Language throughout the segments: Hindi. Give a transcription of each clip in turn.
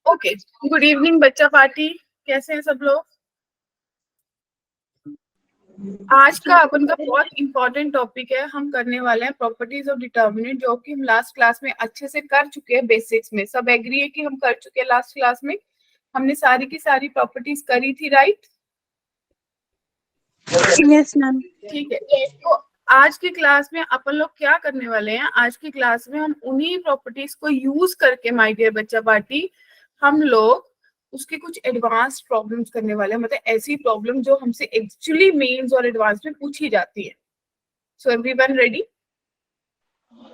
ओके, गुड इवनिंग बच्चा पार्टी, कैसे हैं सब लोग। आज का अपन का बहुत इंपॉर्टेंट टॉपिक है, हम करने वाले हैं प्रॉपर्टीज ऑफ डिटर्मिनेंट, जो कि हम लास्ट क्लास में अच्छे से कर चुके हैं। बेसिक्स में सब एग्री है कि हम कर चुके हैं। लास्ट क्लास में हमने सारी की सारी प्रॉपर्टीज करी थी, राइट? Yes ma'am. ठीक है, तो आज की क्लास में अपन लोग क्या करने वाले हैं, आज की क्लास में हम उन्हीं प्रॉपर्टीज को यूज करके, माय डियर बच्चा पार्टी, हम लोग उसके कुछ एडवांस प्रॉब्लम्स करने वाले हैं। मतलब ऐसी प्रॉब्लम जो हमसे एक्चुअली मेंस और एडवांस में पूछी जाती है। So everyone ready?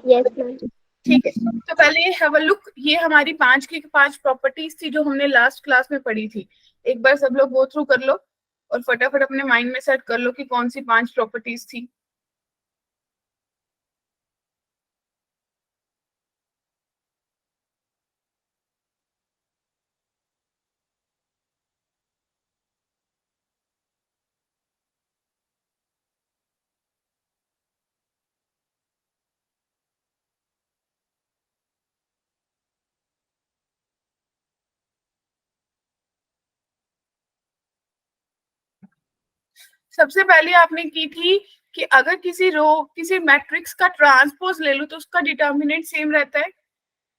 Yes ma'am. ठीक है, तो पहले हैव अ लुक। ये हमारी 5 की 5 प्रॉपर्टीज थी जो हमने लास्ट क्लास में पढ़ी थी। एक बार सब लोग गो थ्रू कर लो और फटाफट अपने माइंड में सेट कर लो कि कौन सी 5 प्रॉपर्टीज थी। सबसे पहले आपने की थी कि अगर किसी किसी मैट्रिक्स का ट्रांसपोज ले लो तो उसका डिटर्मिनेंट सेम रहता है।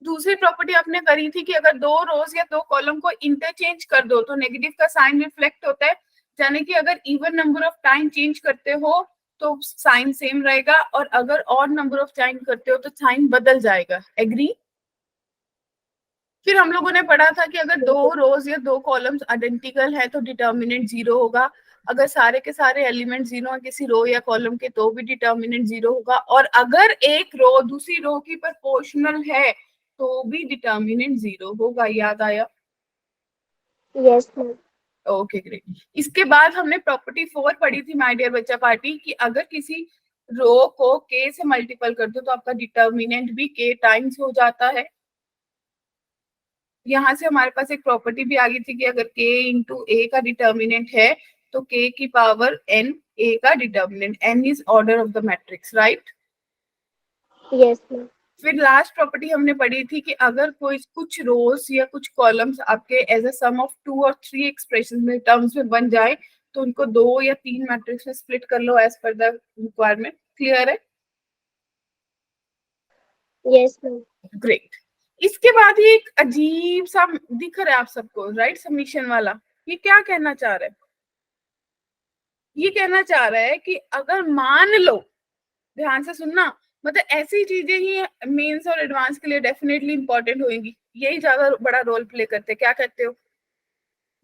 दूसरी प्रॉपर्टी आपने करी थी कि अगर दो रोज या दो कॉलम को इंटरचेंज कर दो तो नेगेटिव का साइन रिफ्लेक्ट होता है। यानी कि अगर even number of time change करते हो तो साइन सेम रहेगा, और अगर ऑड नंबर ऑफ टाइम करते हो तो साइन बदल जाएगा। एग्री? फिर हम लोगों ने पढ़ा था कि अगर दो रोज या दो कॉलम्स आइडेंटिकल है तो डिटर्मिनेंट 0 होगा। अगर सारे के सारे एलिमेंट 0 है किसी रो या कॉलम के तो भी डिटर्मिनेंट 0 होगा, और अगर एक रो दूसरी रो की प्रोपोर्शनल है तो भी डिटर्मिनेंट 0 होगा। याद आया? Yes ma'am. Okay great. इसके बाद हमने प्रॉपर्टी 4 पढ़ी थी माय डियर बच्चा पार्टी, कि अगर किसी रो को k से मल्टीपल कर दो तो आपका डिटर्मिनेंट भी k टाइम्स हो जाता है। यहाँ से हमारे पास एक प्रॉपर्टी भी आ गई थी कि अगर k इंटू ए का डिटर्मिनेंट है तो k की पावर n, a का determinant n is order of the matrix, right? Yes ma'am. फिर लास्ट प्रॉपर्टी हमने पढ़ी थी कि अगर कोई कुछ रोज या कुछ कॉलम्स आपके एज अ सम ऑफ 2 और 3 एक्सप्रेशन में टर्म्स में बन जाए तो उनको 2 या 3 मैट्रिक्स में स्प्लिट कर लो as per the requirement. Clear है? Yes ma'am. ग्रेट। इसके बाद ये एक अजीब सा दिख रहा है आप सबको, राइट? सबमिशन वाला ये क्या कहना चाह रहा है? ये कहना चाह रहा है कि अगर मान लो, ध्यान से सुनना, मतलब ऐसी चीजें ही मेंस और एडवांस के लिए डेफिनेटली इंपॉर्टेंट होंगी, यही ज्यादा बड़ा रोल प्ले करते हैं। क्या कहते हो?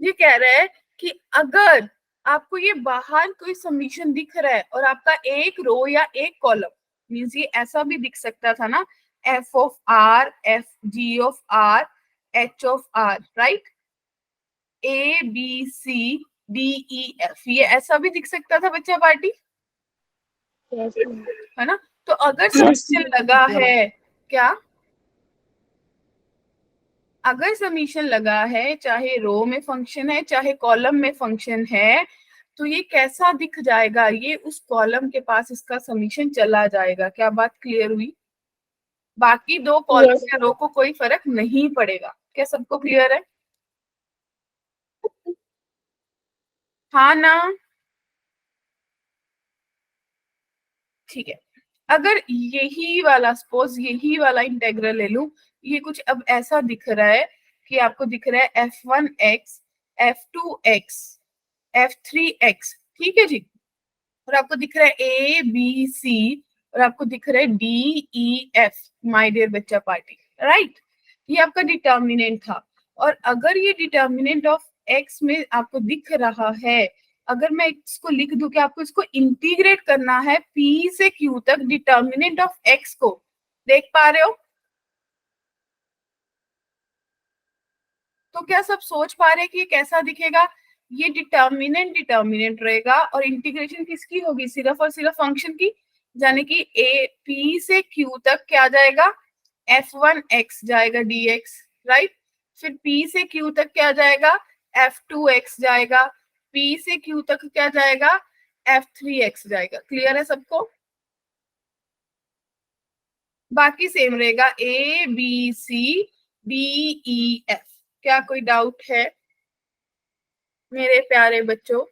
ये कह रहा है कि अगर आपको ये बाहर कोई सबमिशन दिख रहा है और आपका एक रो या एक कॉलम, मींस ये ऐसा भी दिख सकता था ना, F of R, F G of R, H of R, right? A B C D E F, ये ऐसा भी दिख सकता था बच्चा पार्टी, यस मैम। है ना? तो अगर सबमिशन लगा है, क्या अगर सबमिशन लगा है, चाहे रो में फंक्शन है चाहे कॉलम में फंक्शन है, तो ये कैसा दिख जाएगा? ये उस कॉलम के पास इसका सबमिशन चला जाएगा। क्या बात क्लियर हुई? बाकी दो कॉलम यस या रो को कोई फर्क नहीं पड़ेगा। क्या सबको क्लियर है? हाँ ना? ठीक है। अगर यही वाला, सपोज यही वाला इंटेग्रल ले लूं, ये कुछ अब ऐसा दिख रहा है कि आपको दिख रहा है f1x, f2x, f3x, ठीक है जी, और आपको दिख रहा है ए बी सी, और आपको दिख रहा है D E F, my dear बच्चा पार्टी, राइट? ये आपका डिटर्मिनेंट था। और अगर ये डिटर्मिनेंट ऑफ एक्स में आपको दिख रहा है, अगर मैं इसको लिख दूं कि आपको इसको इंटीग्रेट करना है पी से क्यू तक डिटर्मिनेंट ऑफ एक्स को, देख पा रहे हो? तो क्या सब सोच पा रहे हैं कि ये कैसा दिखेगा? ये डिटर्मिनेंट डिटर्मिनेंट रहेगा और इंटीग्रेशन किसकी होगी? सिर्फ और सिर्फ फंक्शन की। यानी कि ए पी से क्यू तक क्या जाएगा? f1x जाएगा dx, राइट? फिर p से q तक क्या जाएगा? f2x जाएगा। p से q तक क्या जाएगा? f3x जाएगा। क्लियर है सबको? बाकी सेम रहेगा, a b c d e f, क्या कोई डाउट है मेरे प्यारे बच्चों?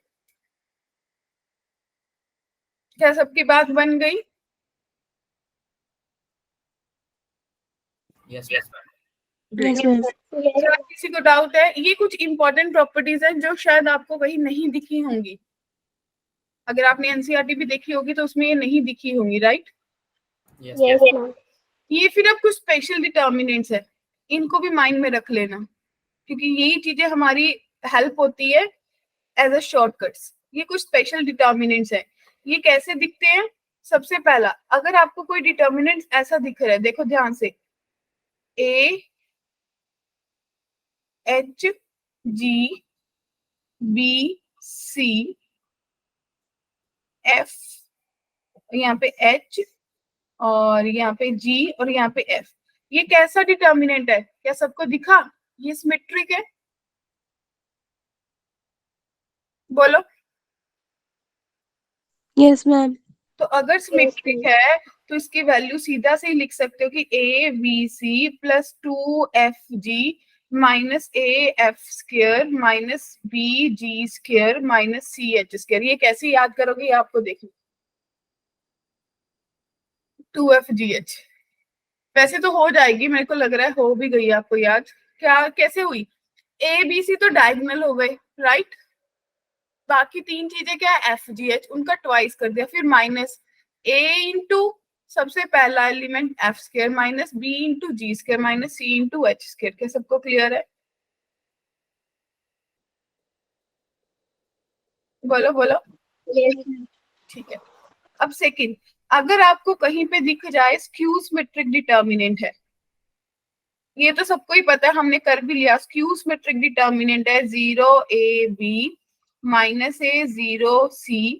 क्या सबकी बात बन गई? Yes Yes, ma'am. Yes, ma'am. Yes, क्या किसी को डाउट है? ये कुछ इंपॉर्टेंट प्रॉपर्टीज हैं जो शायद आपको कहीं नहीं दिखी होंगी। अगर आपने एनसीईआरटी भी देखी होगी तो उसमें ये नहीं दिखी होंगी, राइट? Yes yes, ma'am. ये फिर अब कुछ स्पेशल डिटर्मिनेंट्स है, इनको भी माइंड में रख लेना, क्योंकि यही चीजें हमारी हेल्प होती है एज अ शॉर्टकट्स। ये कुछ स्पेशल डिटर्मिनेंट्स है। ये कैसे दिखते हैं? सबसे पहला, अगर आपको कोई डिटर्मिनेंट ऐसा दिख रहा है, देखो ध्यान से, A H G B C F, यहाँ पे एच और यहाँ पे जी और यहाँ पे एफ, ये कैसा डिटर्मिनेंट है? क्या सबको दिखा? ये सिमेट्रिक है, बोलो। Yes, ma'am. तो अगर सिमेट्रिक है तो इसकी वैल्यू सीधा से ही लिख सकते हो कि A B C plus 2 F G minus A F square minus B G square minus C H square. ये कैसे याद करोगे? ये आपको देखना, 2 एफ जी एच। वैसे तो हो जाएगी, मेरे को लग रहा है हो भी गई आपको याद। क्या कैसे हुई? ए बी सी तो डायगोनल हो गए, राइट? बाकी तीन चीजें क्या है? एफ जी एच, उनका ट्वाइस कर दिया, फिर माइनस ए इंटू सबसे पहला element F square minus B into G square minus C into H square. क्या सबको क्लियर है? बोलो बोलो। Yes, ma'am. ठीक है। अब सेकंड, अगर आपको कहीं पे दिख जाए स्क्यू सिमेट्रिक डिटर्मिनेंट है, ये तो सबको ही पता है, हमने कर भी लिया। स्क्यू सिमेट्रिक डिटर्मिनेंट है 0 a b minus A 0 c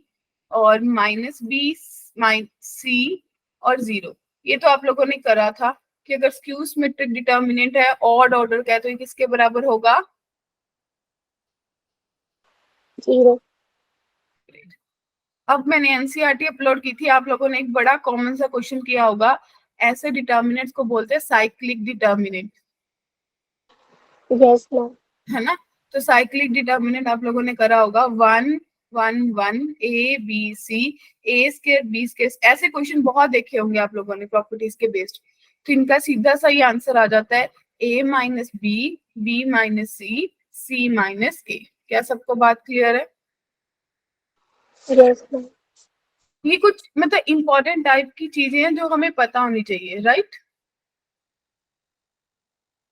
और माइनस बी सी और 0। ये तो आप लोगों ने करा था कि अगर स्क्यू सिमेट्रिक डिटर्मिनेंट है ऑड ऑर्डर का है तो ये किसके बराबर होगा? 0. अब मैंने एनसीईआरटी अपलोड की थी, आप लोगों ने एक बड़ा कॉमन सा क्वेश्चन किया होगा। ऐसे डिटर्मिनेंट्स को बोलते हैं साइक्लिक डिटर्मिनेंट, Yes, ma'am. है ना? तो साइक्लिक डिटर्मिनेंट आप लोगों ने करा होगा 1 1 1 A B C A square B square. ऐसे क्वेश्चन बहुत देखे होंगे आप लोगों ने प्रॉपर्टीज के बेस्ड। तो इनका सीधा सा ही आंसर आ जाता है ए माइनस बी माइनस सी माइनस ए। क्या सबको बात क्लियर है? Yes, ma'am. ये कुछ मतलब इंपॉर्टेंट टाइप की चीजें हैं जो हमें पता होनी चाहिए, राइट?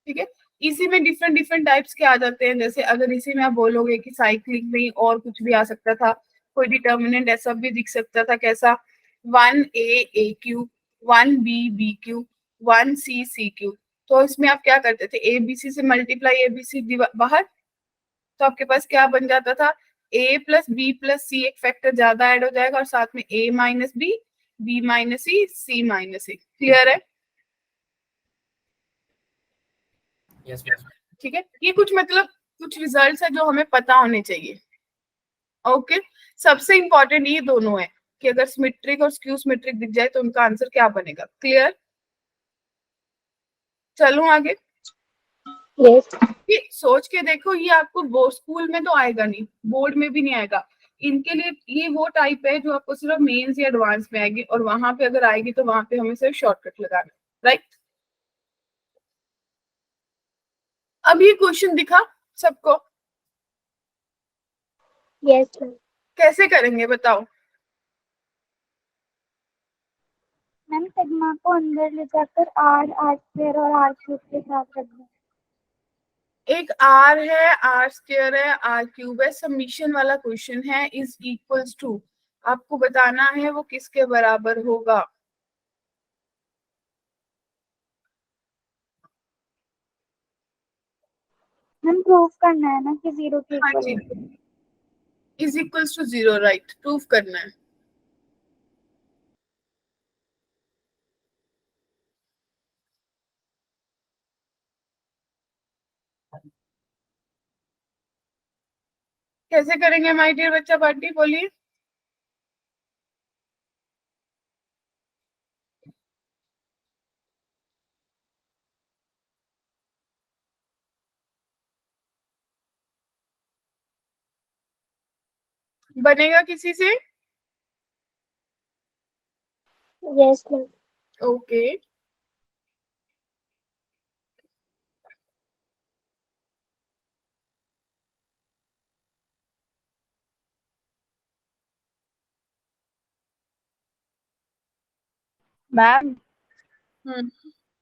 ठीक है। इसी में डिफरेंट डिफरेंट टाइप्स के आ जाते हैं। जैसे अगर इसी में आप बोलोगे कि साइक्लिक में और कुछ भी आ सकता था, कोई डिटर्मिनेंट ऐसा भी दिख सकता था, कैसा? 1 a a Q, 1 b b Q, 1 c c Q. तो इसमें आप क्या करते थे? ए बी सी से मल्टीप्लाई ए बी सी बाहर, तो आपके पास क्या बन जाता था? ए प्लस बी प्लस सी, एक फैक्टर ज्यादा ऐड हो जाएगा और साथ में ए माइनस बी माइनस सी माइनस ए। क्लियर है? Yes ma'am. ठीक है। ये कुछ मतलब कुछ रिजल्ट्स है जो हमें पता होने चाहिए। ओके। सबसे इंपॉर्टेंट ये दोनों है कि अगर सिमेट्रिक और स्क्यू सिमेट्रिक दिख जाए तो उनका आंसर क्या बनेगा। क्लियर? चलूं आगे? Yes. ये सोच के देखो, ये आपको बोर्ड स्कूल में तो आएगा नहीं, बोर्ड में भी नहीं आएगा। इनके लिए ये वो टाइप है जो आपको सिर्फ मेंस या एडवांस में आएगी, और वहां पे अगर आएगी तो वहां पे हमें सिर्फ शॉर्टकट लगाना, राइट? अब ये क्वेश्चन दिखा सबको? Yes, ma'am. कैसे करेंगे बताओ? मैम सिग्मा को अंदर ले जाकर आर आर स्क्वायर और आर क्यूब के साथ रख दो। एक आर है, आर स्क्वायर है, आर क्यूब है, समीशन वाला क्वेश्चन है। इज इक्वल्स टू, आपको बताना है वो किसके बराबर होगा। मैम प्रूफ करना है ना कि 0 के हाँ इक्वल जी, है। Is equals to 0, right? Proof करना है। कैसे करेंगे माय डियर बच्चा पार्टी, बोलिए। बनेगा किसी से? Yes, ma'am. ओके, मैम हम्म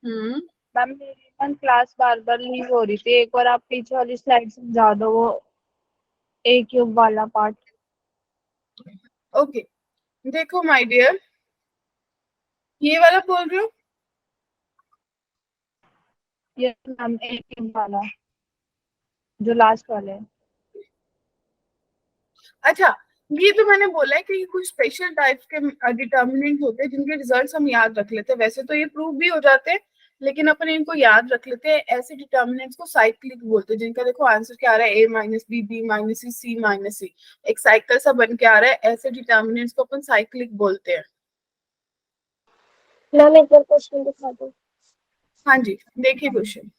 हम्म मैम मेरी ना क्लास बार बार लीव हो रही थी, एक बार आप पीछे वाली स्लाइड समझा दो, वो ए क्यूब वाला पार्ट। ओके। देखो माय डियर, ये वाला बोल रहे हो? यस मैम, ए क्यूब वाला जो लास्ट वाले है। अच्छा, ये तो मैंने बोला है कि कुछ स्पेशल टाइप्स के डिटर्मिनेंट होते हैं जिनके रिजल्ट्स हम याद रख लेते हैं। वैसे तो ये प्रूव भी हो जाते हैं, लेकिन अपन इनको याद रख लेते हैं। ऐसे डिटर्मिनेंट्स को साइक्लिक बोलते हैं, जिनका देखो आंसर क्या आ रहा है, ए माइनस बी, बी माइनस सी, सी माइनस सी, एक साइकिल सा बन के आ रहा है। ऐसे डिटर्मिनेंट्स को अपन साइक्लिक बोलते हैं। मैम एक बार क्वेश्चन दिखा दो। हाँ जी, देखिए क्वेश्चन।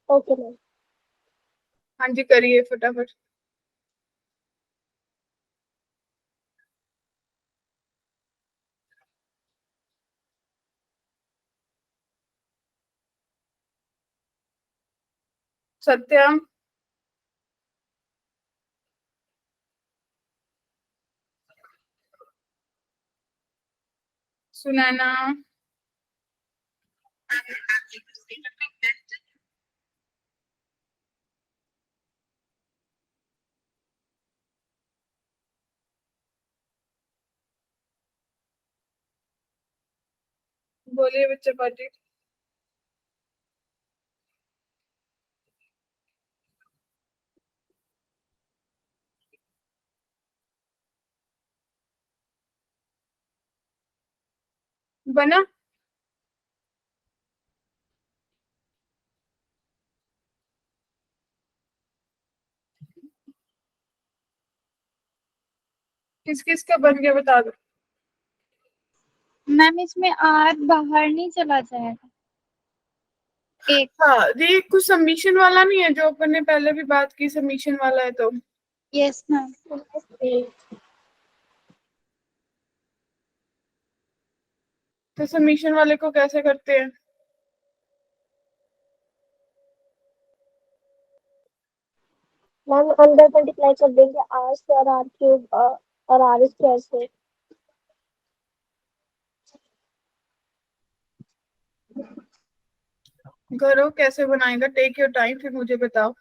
Okay ma'am. हाँ जी, करिए फटाफट। सत्यम, सुनैना, बोलिए बच्चे पार्टी। बना? किस किस का बन गया बता दो। मैम इसमें आर बाहर नहीं चला जाएगा? एक। हाँ, ये कुछ सबमिशन वाला नहीं है जो अपन ने पहले भी बात की, सबमिशन वाला है तो। Yes ma'am. तो सबमिशन वाले को कैसे करते हैं? मैम अंदर मल्टीप्लाई कर देंगे आर से और आर क्यूब और आर स्क्वायर से। करो, कैसे बनाएगा, टेक योर टाइम, फिर मुझे बताओ।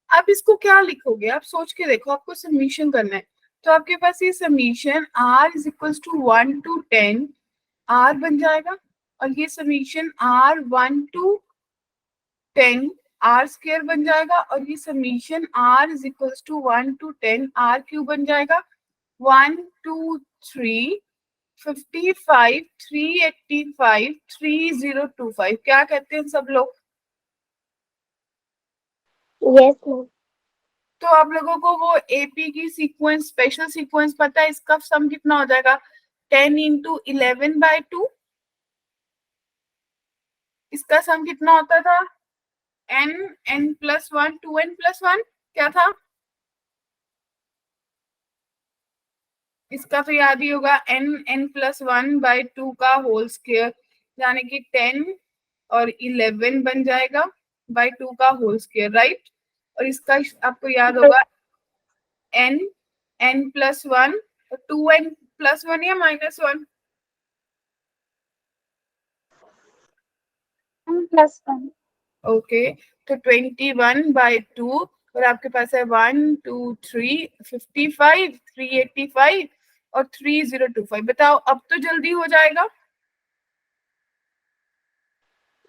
आप इसको क्या लिखोगे, आप सोच के देखो। आपको सबमिशन करना है, तो आपके पास ये summation r is equal to 1 to 10 r बन जाएगा, और ये summation r 1 to 10 r square बन जाएगा, और ये summation r is equal to 1 to 10 r cube बन जाएगा। 1 2 3 55 385 3025, क्या कहते हैं सब लोग? Yes ma'am. तो आप लोगों को वो एपी की सीक्वेंस, स्पेशल सीक्वेंस पता है? इसका सम कितना हो जाएगा? 10 इंटू 11/2। इसका सम कितना होता था? n, n+1, 2n+1, क्या था? इसका तो याद ही होगा, n+1/2 का होल स्क्वायर, यानी कि 10 और 11 बन जाएगा बाय 2 का होल स्क्वायर, राइट? और इसका आपको याद होगा n, n+1, 2n+1 या -1? +1। ओके, तो 21/2 और आपके पास है 1 2 3 55 385 और 3025। बताओ अब तो जल्दी हो जाएगा,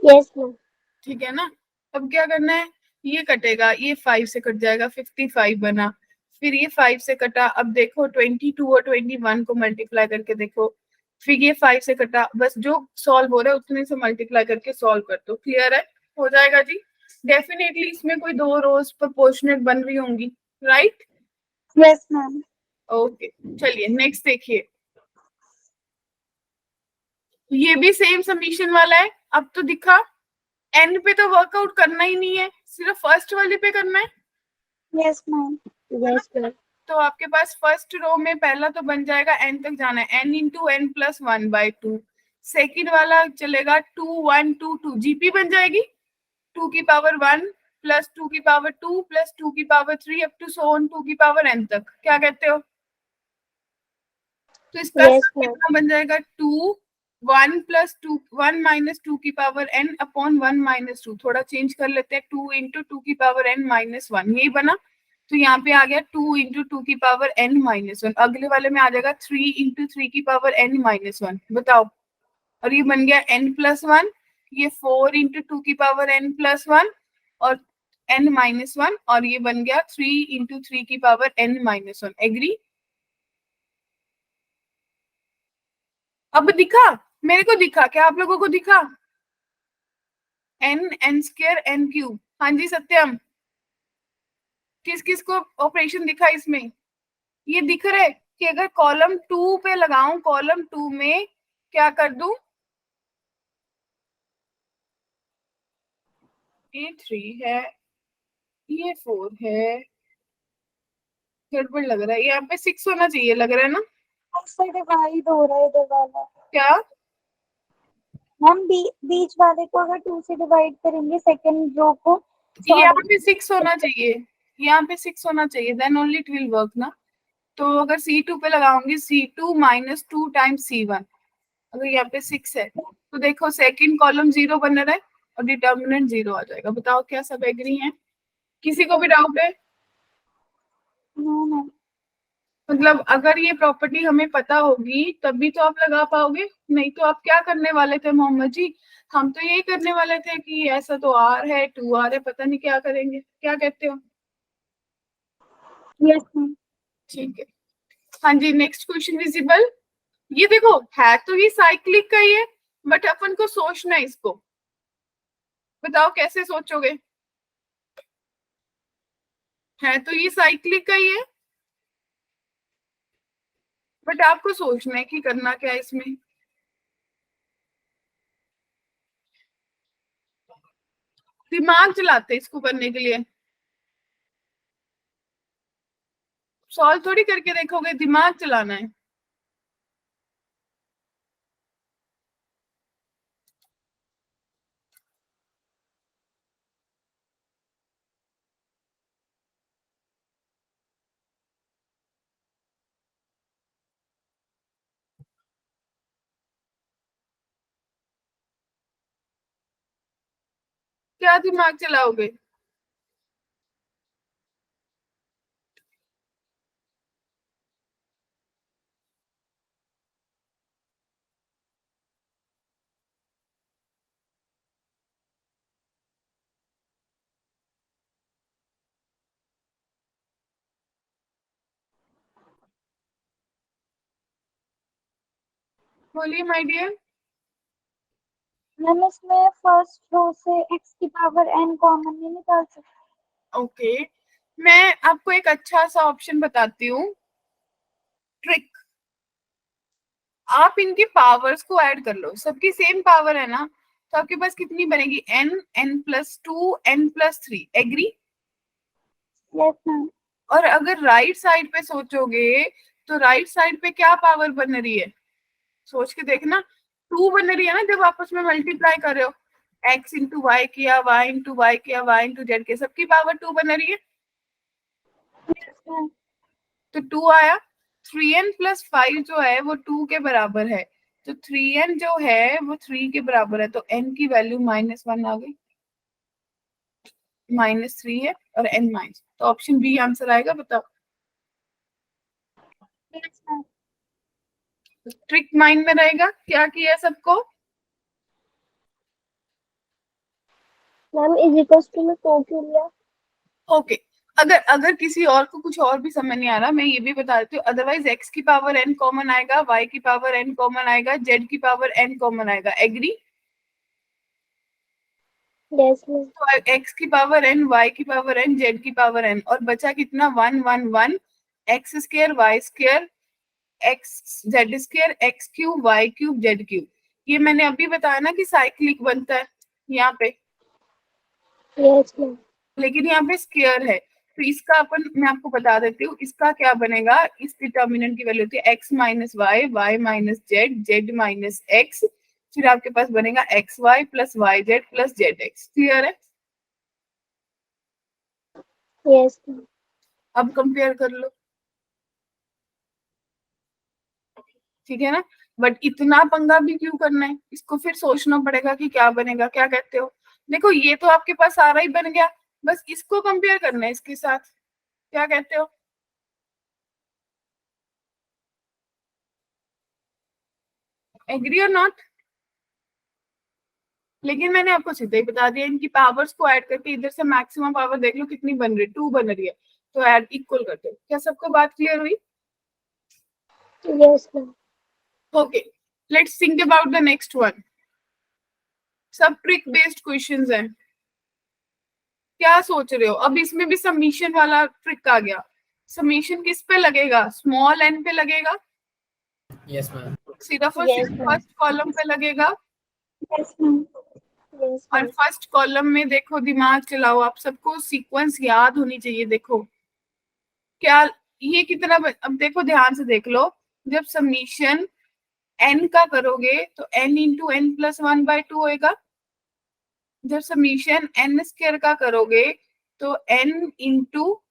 यस मैम। ठीक है ना। अब क्या करना है, ये कटेगा, ये 5 से कट जाएगा, 55 बना, फिर ये 5 से कटा, अब देखो 22 और 21 को मल्टीप्लाई करके देखो, फिर ये 5 से कटा, बस जो सॉल्व हो रहा है उतने से मल्टीप्लाई करके सॉल्व कर दो। क्लियर है, हो जाएगा जी। डेफिनेटली इसमें कोई दो रोज प्रोपोर्शनेट बन रही होंगी, राइट। Yes ma'am. ओके, चलिए नेक्स्ट देखिए, ये भी सेम समीशन वाला है। अब तो दिखा, एन पे तो वर्कआउट करना ही नहीं है, सिर्फ फर्स्ट वाले पे करना है। Yes ma'am. Yes ma'am. तो आपके पास फर्स्ट रो में पहला तो बन जाएगा, एन तक जाना है, n into N plus 1/2। Second वाला चलेगा 2 1 2 2, जीपी बन जाएगी 2 की पावर 1 प्लस 2 की पावर 2 प्लस 2 की power 3 up to so on 2 की पावर एन तक। क्या कहते हो? तो इसका यस मैम। कितना बन जाएगा, 2 1 प्लस 2 1 माइनस 2 की पावर n अपॉन 1 माइनस 2। थोड़ा चेंज कर लेते हैं, 2 इंटू 2 की पावर n माइनस 1, यही बना। तो यहाँ पे आ गया 2 इंटू 2 की पावर n माइनस 1। अगले वाले में आ जाएगा 3 इंटू 3 की पावर n माइनस 1। बताओ, और ये बन गया n प्लस 1, ये 4 इंटू 2 की पावर n प्लस 1 और n माइनस 1, और ये बन गया 3 इंटू 3 की पावर n माइनस 1। एग्री? अब दिखा, मेरे को दिखा क्या, आप लोगों को दिखा? N n square n cube. हाँ जी सत्यम, किस किस को ऑपरेशन दिखा इसमें? ये दिख रहा है कि अगर कॉलम 2 पे लगाऊं, कॉलम 2 में क्या कर दूं, ये 3 है, ये 4 है, गड़बड़ लग रहा है, यहाँ पे 6 होना चाहिए, लग रहा है ना? उससे डिवाइड हो रहा है इधर वाला। क्या? मैम बीच वाले को अगर 2 से डिवाइड करेंगे सेकंड रो को, यहाँ सॉरी पे 6 होना चाहिए, यहाँ पे 6 होना चाहिए, then only it will work ना। तो अगर C2 पे लगाऊंगी, C2 माइनस 2 टाइम्स C1, अगर यहाँ पे 6 है तो देखो सेकंड कॉलम 0 बन रहा है और डिटर्मिनेंट 0 आ जाएगा। बताओ क्या सब एग्री हैं? किसी को भी डाउट है? No ma'am. मतलब अगर ये प्रॉपर्टी हमें पता होगी तभी तो आप लगा पाओगे, नहीं तो आप क्या करने वाले थे मोहम्मद जी? हम तो यही करने वाले थे कि ऐसा तो R है 2R है, पता नहीं क्या करेंगे। क्या कहते हो? Yes ma'am. ठीक है, हाँ जी नेक्स्ट क्वेश्चन विजिबल। ये देखो है तो ये साइक्लिक का ही है, बट अपन को सोचना है इसको। बताओ कैसे सोचोगे? है तो ये साइक्लिक का ही है, बट आपको सोचना है कि करना क्या है इसमें। दिमाग चलाते हैं इसको करने के लिए, सॉल्व थोड़ी करके देखोगे, दिमाग चलाना है। क्या दिमाग चलाओगे? बोलिए माय डियर। मैम इसमें फर्स्ट रो से x की पावर n कॉमन नहीं निकाल सकते? ओके, मैं आपको एक अच्छा सा ऑप्शन बताती हूँ, ट्रिक। आप इनकी पावर्स को ऐड कर लो, सबकी सेम पावर है ना, तो आपके पास कितनी बनेगी, n n plus 2 n plus 3। Agree? Yes ma'am. और अगर राइट साइड पे सोचोगे तो राइट साइड पे क्या पावर बन रही है, सोच के देखना। 2 बन रही है ना, जब आपस में मल्टीप्लाई कर रहे हो, x इंटू वाई किया, y इंटू वाई किया, y इंटू जेड के, सबकी पावर 2 बन रही है। Yes ma'am. तो 2 आया। 3n प्लस 5 जो है वो 2 के बराबर है, तो 3n जो है वो 3 के बराबर है, तो n की वैल्यू -1 आ गई, -3 है और n तो ऑप्शन बी आंसर आएगा। बताओ। Yes, ma'am. ट्रिक माइंड में रहेगा क्या किया सबको? मैम इज इक्वल्स टू में 2 क्यों लिया? ओके अगर अगर किसी और को कुछ और भी समझ नहीं आ रहा, मैं ये भी बता देती हूँ। अदरवाइज x की पावर n कॉमन आएगा, y की पावर n कॉमन आएगा, z की पावर n कॉमन आएगा। एग्री? Yes, ma'am. तो x की पावर n, y की पावर n, z की पावर n, और बचा कितना? 1 1 1, x square y square x z square x cube y cube z cube. ये मैंने अभी बताया ना कि साइक्लिक बनता है यहाँ पे, Yes, ma'am. लेकिन यहाँ पे स्क्वायर है। तो इसका अपन, मैं आपको बता देती हूँ इसका क्या बनेगा। इस डिटर्मिनेंट की वैल्यू होती है x minus y, y minus z, z minus x, फिर आपके पास बनेगा x y plus y z plus z x. Clear है? Yes, ma'am. अब कंपेयर कर लो, ठीक है ना। बट इतना पंगा भी क्यों करना है, इसको फिर सोचना पड़ेगा कि क्या बनेगा। क्या कहते हो? देखो ये तो आपके पास सारा ही बन गया, बस इसको कंपेयर करना है इसके साथ। क्या कहते हो? एग्री और नॉट? लेकिन मैंने आपको सीधा ही बता दिया, इनकी पावर्स को ऐड करके इधर से मैक्सिमम पावर देख लो कितनी बन रही है, 2 बन रही है, तो ऐड इक्वल करते हो। क्या सबको बात क्लियर हुई? Yes, ma'am. Okay let's think about the next one. सब ट्रिक बेस्ड क्वेश्चंस हैं। क्या सोच रहे हो? अब इसमें भी समीशन वाला ट्रिक आ गया। समीशन किस पे लगेगा? स्मॉल एन पे लगेगा, Yes, ma'am. सिर्फ और Yes, सिर्फ ma'am. फर्स्ट कॉलम पे लगेगा। Yes, ma'am. Yes, और ma'am. फर्स्ट कॉलम में देखो, दिमाग चलाओ, आप सबको सीक्वेंस याद होनी चाहिए। देखो क्या ये कितना अब देखो ध्यान से देख लो। जब समीशन n का करोगे तो n इंटू एन प्लस 1/2 होएगा। जब समीशन n स्क्वायर का करोगे तो n into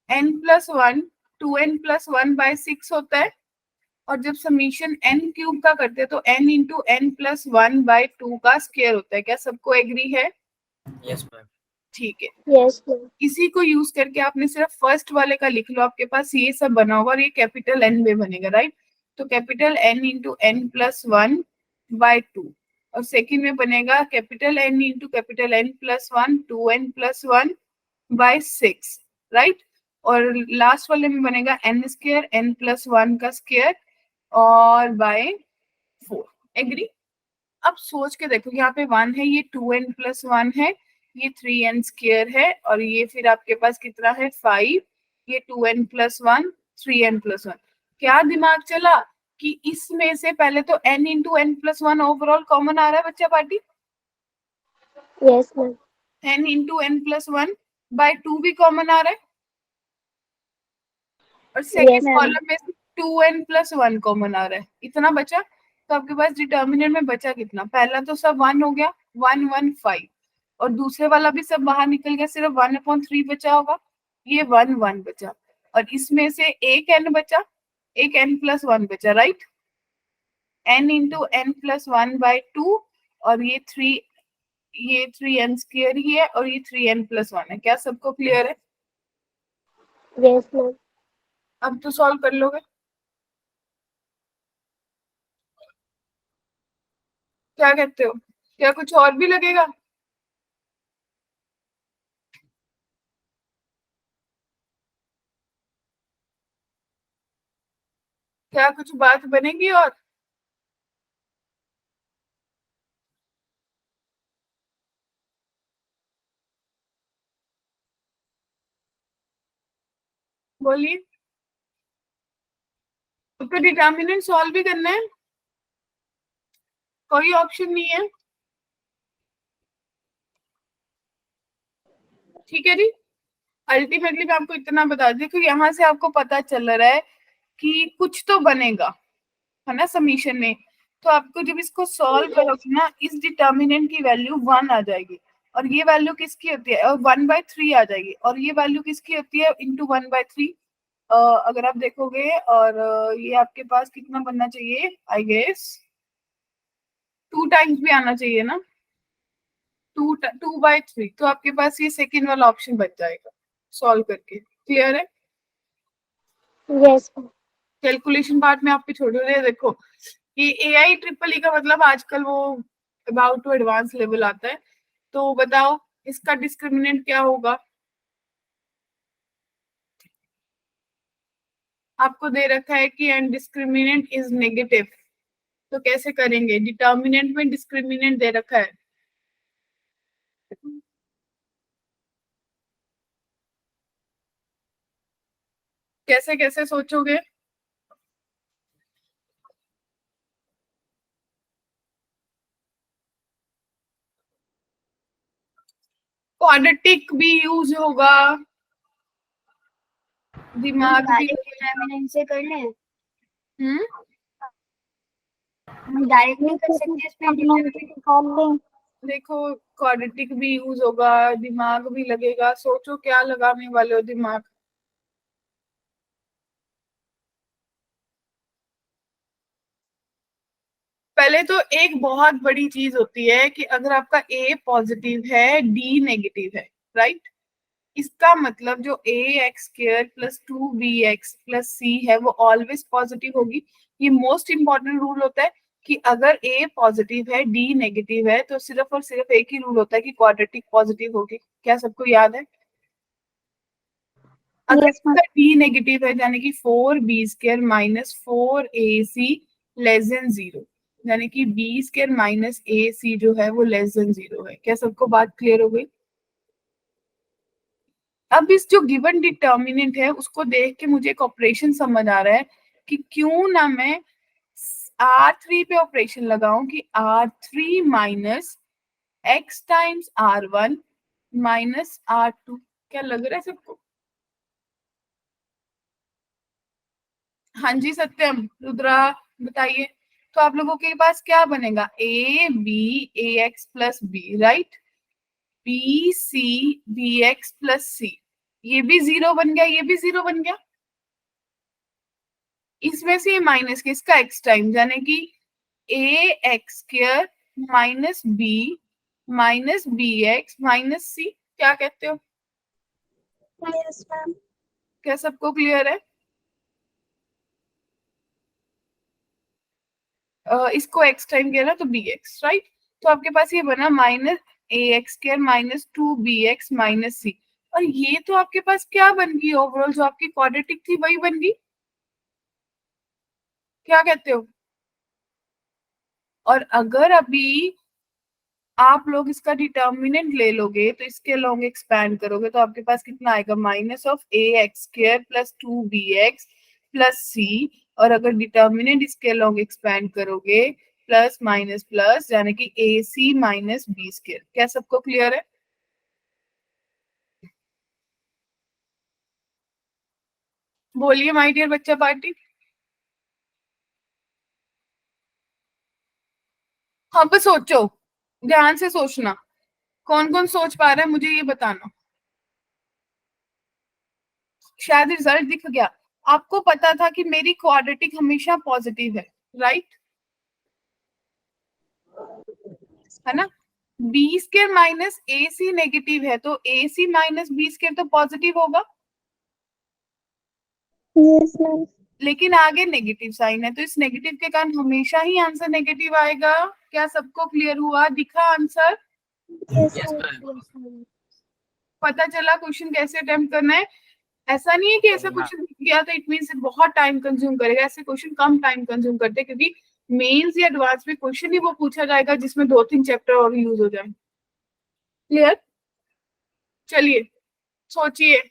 N plus 1, 2n+1/6 होता है। और जब समीशन n क्यूब का करते हैं तो n इंटू एन प्लस 1/2 का स्क्वायर होता है। क्या सबको एग्री है? Yes, ma'am. ठीक है। Yes, ma'am. इसी को यूज करके आपने सिर्फ फर्स्ट वाले का लिख लो, आपके पास ये सब बना होगा और ये कैपिटल N में बनेगा, राइट। तो capital N into N plus 1/2, और सेकंड में बनेगा capital N into capital N plus 1, 2n+1/6, right. और लास्ट वाले में बनेगा n स्क्वायर n प्लस 1 का स्क्वायर और बाय 4। एग्री? अब सोच के देखो, यहाँ पे 1 है, ये 2n+1 है, ये 3n स्क्वायर है, और ये फिर आपके पास कितना है 5, ये 2n+1, 3n+1। क्या दिमाग चला कि इसमें से पहले तो n into N plus 1 overall common आ रहा है बच्चा party. Yes, ma'am. n into N plus 1/2 भी कॉमन आ रहा है, और Yes, सेकेंड ma'am. कॉलम में 2n+1 कॉमन आ रहा है। इतना बचा। तो आपके पास डिटर्मिनेंट में बचा कितना? पहला तो सब 1 हो गया, 1 1 5, और दूसरे वाला भी सब बाहर निकल गया, सिर्फ 1/3 बचा होगा, ये 1 1 बचा। और इसमें से एक n बचा, एक n+1 बचा, right. n into N plus 1/2, और ये 3n स्क्वायर ही है, और ये 3n+1 है। क्या सबको क्लियर है? Yes, ma'am. अब तो सॉल्व कर लोगे। क्या कहते हो? क्या कुछ और भी लगेगा? क्या कुछ बात बनेगी और? बोलिए। तो डिटर्मिनेंट सॉल्व भी करना है, कोई ऑप्शन नहीं है। ठीक है जी। अल्टीमेटली मैं आपको इतना बता दूं कि यहाँ से आपको पता चल रहा है कि कुछ तो बनेगा, है ना, समीशन में। तो आपको जब इसको सॉल्व करोगे ना, इस डिटर्मिनेंट की वैल्यू 1 आ जाएगी, और ये वैल्यू किसकी होती है? और 1/3 आ जाएगी, और ये वैल्यू किसकी होती है? इंटू 1/3। अगर आप देखोगे, और ये आपके पास कितना बनना चाहिए? आई गेस 2 टाइम्स भी आना चाहिए ना, 2/3। तो आपके पास ये सेकेंड वाला ऑप्शन बच जाएगा। सॉल्व करके। क्लियर है? Yes, ma'am. कैलकुलेशन पार्ट में आपके छोड़ रहे हैं। देखो ये AI ट्रिपल ई का मतलब आजकल वो अबाउट टू एडवांस लेवल आता है। तो बताओ इसका डिस्क्रिमिनेंट क्या होगा? आपको दे रखा है कि एंड डिस्क्रिमिनेंट इज नेगेटिव, तो कैसे करेंगे? डिटर्मिनेंट में डिस्क्रिमिनेंट दे रखा है। कैसे कैसे सोचोगे? क्वाड्रेटिक भी यूज होगा, दिमाग भी। डायरेक्ट डिटरमिनेंट से कर लें? हम्म हम डायरेक्ट नहीं कर सकते, इसमें डिटरमिनेंट निकाल लें? देखो क्वाड्रेटिक भी यूज होगा, दिमाग भी लगेगा। सोचो क्या लगाने वाले हो दिमाग। पहले तो एक बहुत बड़ी चीज होती है कि अगर आपका ए पॉजिटिव है डी नेगेटिव है, राइट, इसका मतलब जो A x square plus 2bx plus C है वो ऑलवेज पॉजिटिव होगी। ये मोस्ट इंपॉर्टेंट रूल होता है कि अगर ए पॉजिटिव है डी नेगेटिव है तो सिर्फ और सिर्फ एक ही रूल होता है कि क्वाड्रेटिक पॉजिटिव होगी। क्या सबको याद है? अगर Yes, ma'am. इसका डी नेगेटिव है यानी कि 4b² minus 4ac less than 0, यानी कि b² माइनस ac जो है वो लेस देन 0 है। क्या सबको बात क्लियर हो गई? अब इस जो गिवन डिटर्मिनेंट है उसको देख के मुझे एक ऑपरेशन समझ आ रहा है कि क्यों ना मैं R3 पे ऑपरेशन लगाऊं कि R3 minus x times R1 minus R2। क्या लग रहा है सबको? हाँ जी सत्यम, रुद्रा, बताइए। तो आप लोगों के पास क्या बनेगा? A B A x plus B, right, B C B x plus C. ये भी 0 बन गया, ये भी 0 बन गया। इसमें से माइनस किसका? एक्स टाइम, यानी कि A x square minus B X minus C. क्या कहते हो? Yes, ma'am. क्या सबको क्लियर है? इसको एक्स टाइम किया ना तो बी एक्स, राइट। तो आपके पास ये बना minus A x square minus 2bx minus C. और ये तो आपके पास क्या बन गई? ओवरऑल जो आपकी क्वाड्रेटिक थी वही बन गई। क्या कहते हो? और अगर अभी आप लोग इसका डिटर्मिनेंट ले लोगे तो इसके लॉन्ग एक्सपैंड करोगे तो आपके पास कितना आएगा? Minus of a x square plus 2bx plus c. और अगर डिटर्मिनेंट इसके लॉन्ग एक्सपैंड करोगे प्लस माइनस प्लस, यानी कि a c minus b square. क्या सबको क्लियर है? बोलिए माय डियर बच्चा पार्टी। हाँ बस सोचो, ध्यान से सोचना। कौन कौन सोच पा रहा है मुझे ये बताना। शायद रिजल्ट दिख गया। आपको पता था कि मेरी क्वाड्रेटिक हमेशा पॉजिटिव है, राइट, है ना। बी स्क्वायर माइनस ए सी नेगेटिव है तो ए सी माइनस बी स्क्वायर तो पॉजिटिव होगा, Yes, ma'am. लेकिन आगे नेगेटिव साइन है तो इस नेगेटिव के कारण हमेशा ही आंसर नेगेटिव आएगा। क्या सबको क्लियर हुआ? दिखा answer? Yes, Yes, ma'am. ma'am. Yes, ma'am. पता चला क्वेश्चन कैसे अटेम्प्ट करना है। ऐसा नहीं है कि ऐसा हाँ. क्वेश्चन दिख गया तो इट मीन बहुत टाइम कंज्यूम करेगा। ऐसे क्वेश्चन कम टाइम कंज्यूम करते हैं क्योंकि मेंस या एडवांस में क्वेश्चन ही वो पूछा जाएगा जिसमें 2-3 चैप्टर और यूज हो जाए। क्लियर? चलिए सोचिए,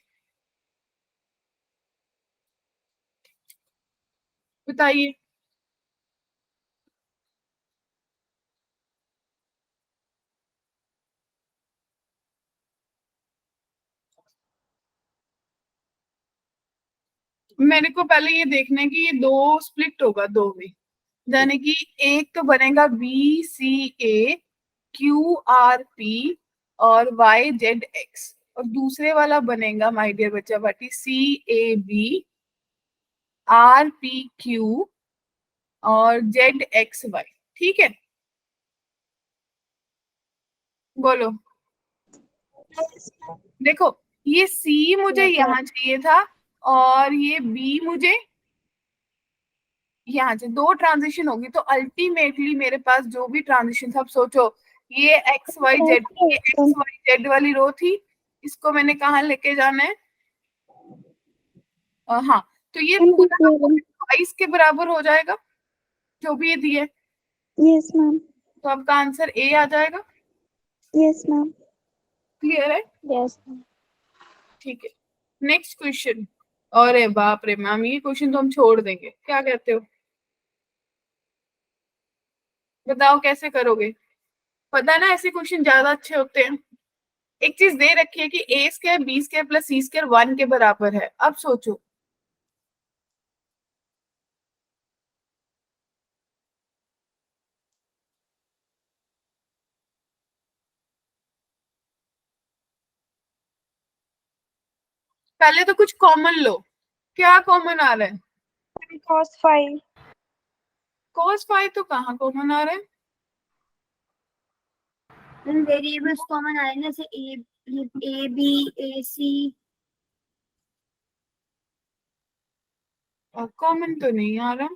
बताइए। मेरे को पहले ये देखना है कि ये दो स्प्लिट होगा दो में, यानी कि एक तो बनेगा b C a q r p और वाई जेड एक्स, और दूसरे वाला बनेगा माय डियर बच्चा party c a b r p q और जेड एक्स वाई। ठीक है, बोलो। Yes, ma'am. देखो ये सी मुझे Yes, यहाँ चाहिए था और ये बी मुझे यहाँ से। दो ट्रांजिशन होगी तो अल्टीमेटली मेरे पास जो भी ट्रांजिशन था, अब सोचो ये एक्स वाई जेड, ये एक्स वाई जेड वाली रो थी, इसको मैंने कहाँ लेके जाना है? हाँ, तो ये पूरा का पूरा 22 के बराबर हो जाएगा जो भी ये दिए। yes, ma'am. तो आपका आंसर ए आ जाएगा। Yes, ma'am. क्लियर है? Yes, ma'am. ठीक है, नेक्स्ट क्वेश्चन। अरे बाप रे मैम, ये क्वेश्चन तो हम छोड़ देंगे, क्या कहते हो? बताओ कैसे करोगे? पता है ना ऐसे क्वेश्चन ज्यादा अच्छे होते हैं। एक चीज दे रखी है कि ए square B square plus c square 1 के बराबर है। अब सोचो, पहले तो कुछ कॉमन लो। क्या कॉमन आ रहा है? cos 5 cos फाइव तो कहाँ कॉमन आ रहा है? वेरिएबल्स कॉमन आ रहे हैं, जैसे ए बी ए सी। कॉमन तो नहीं आ रहा।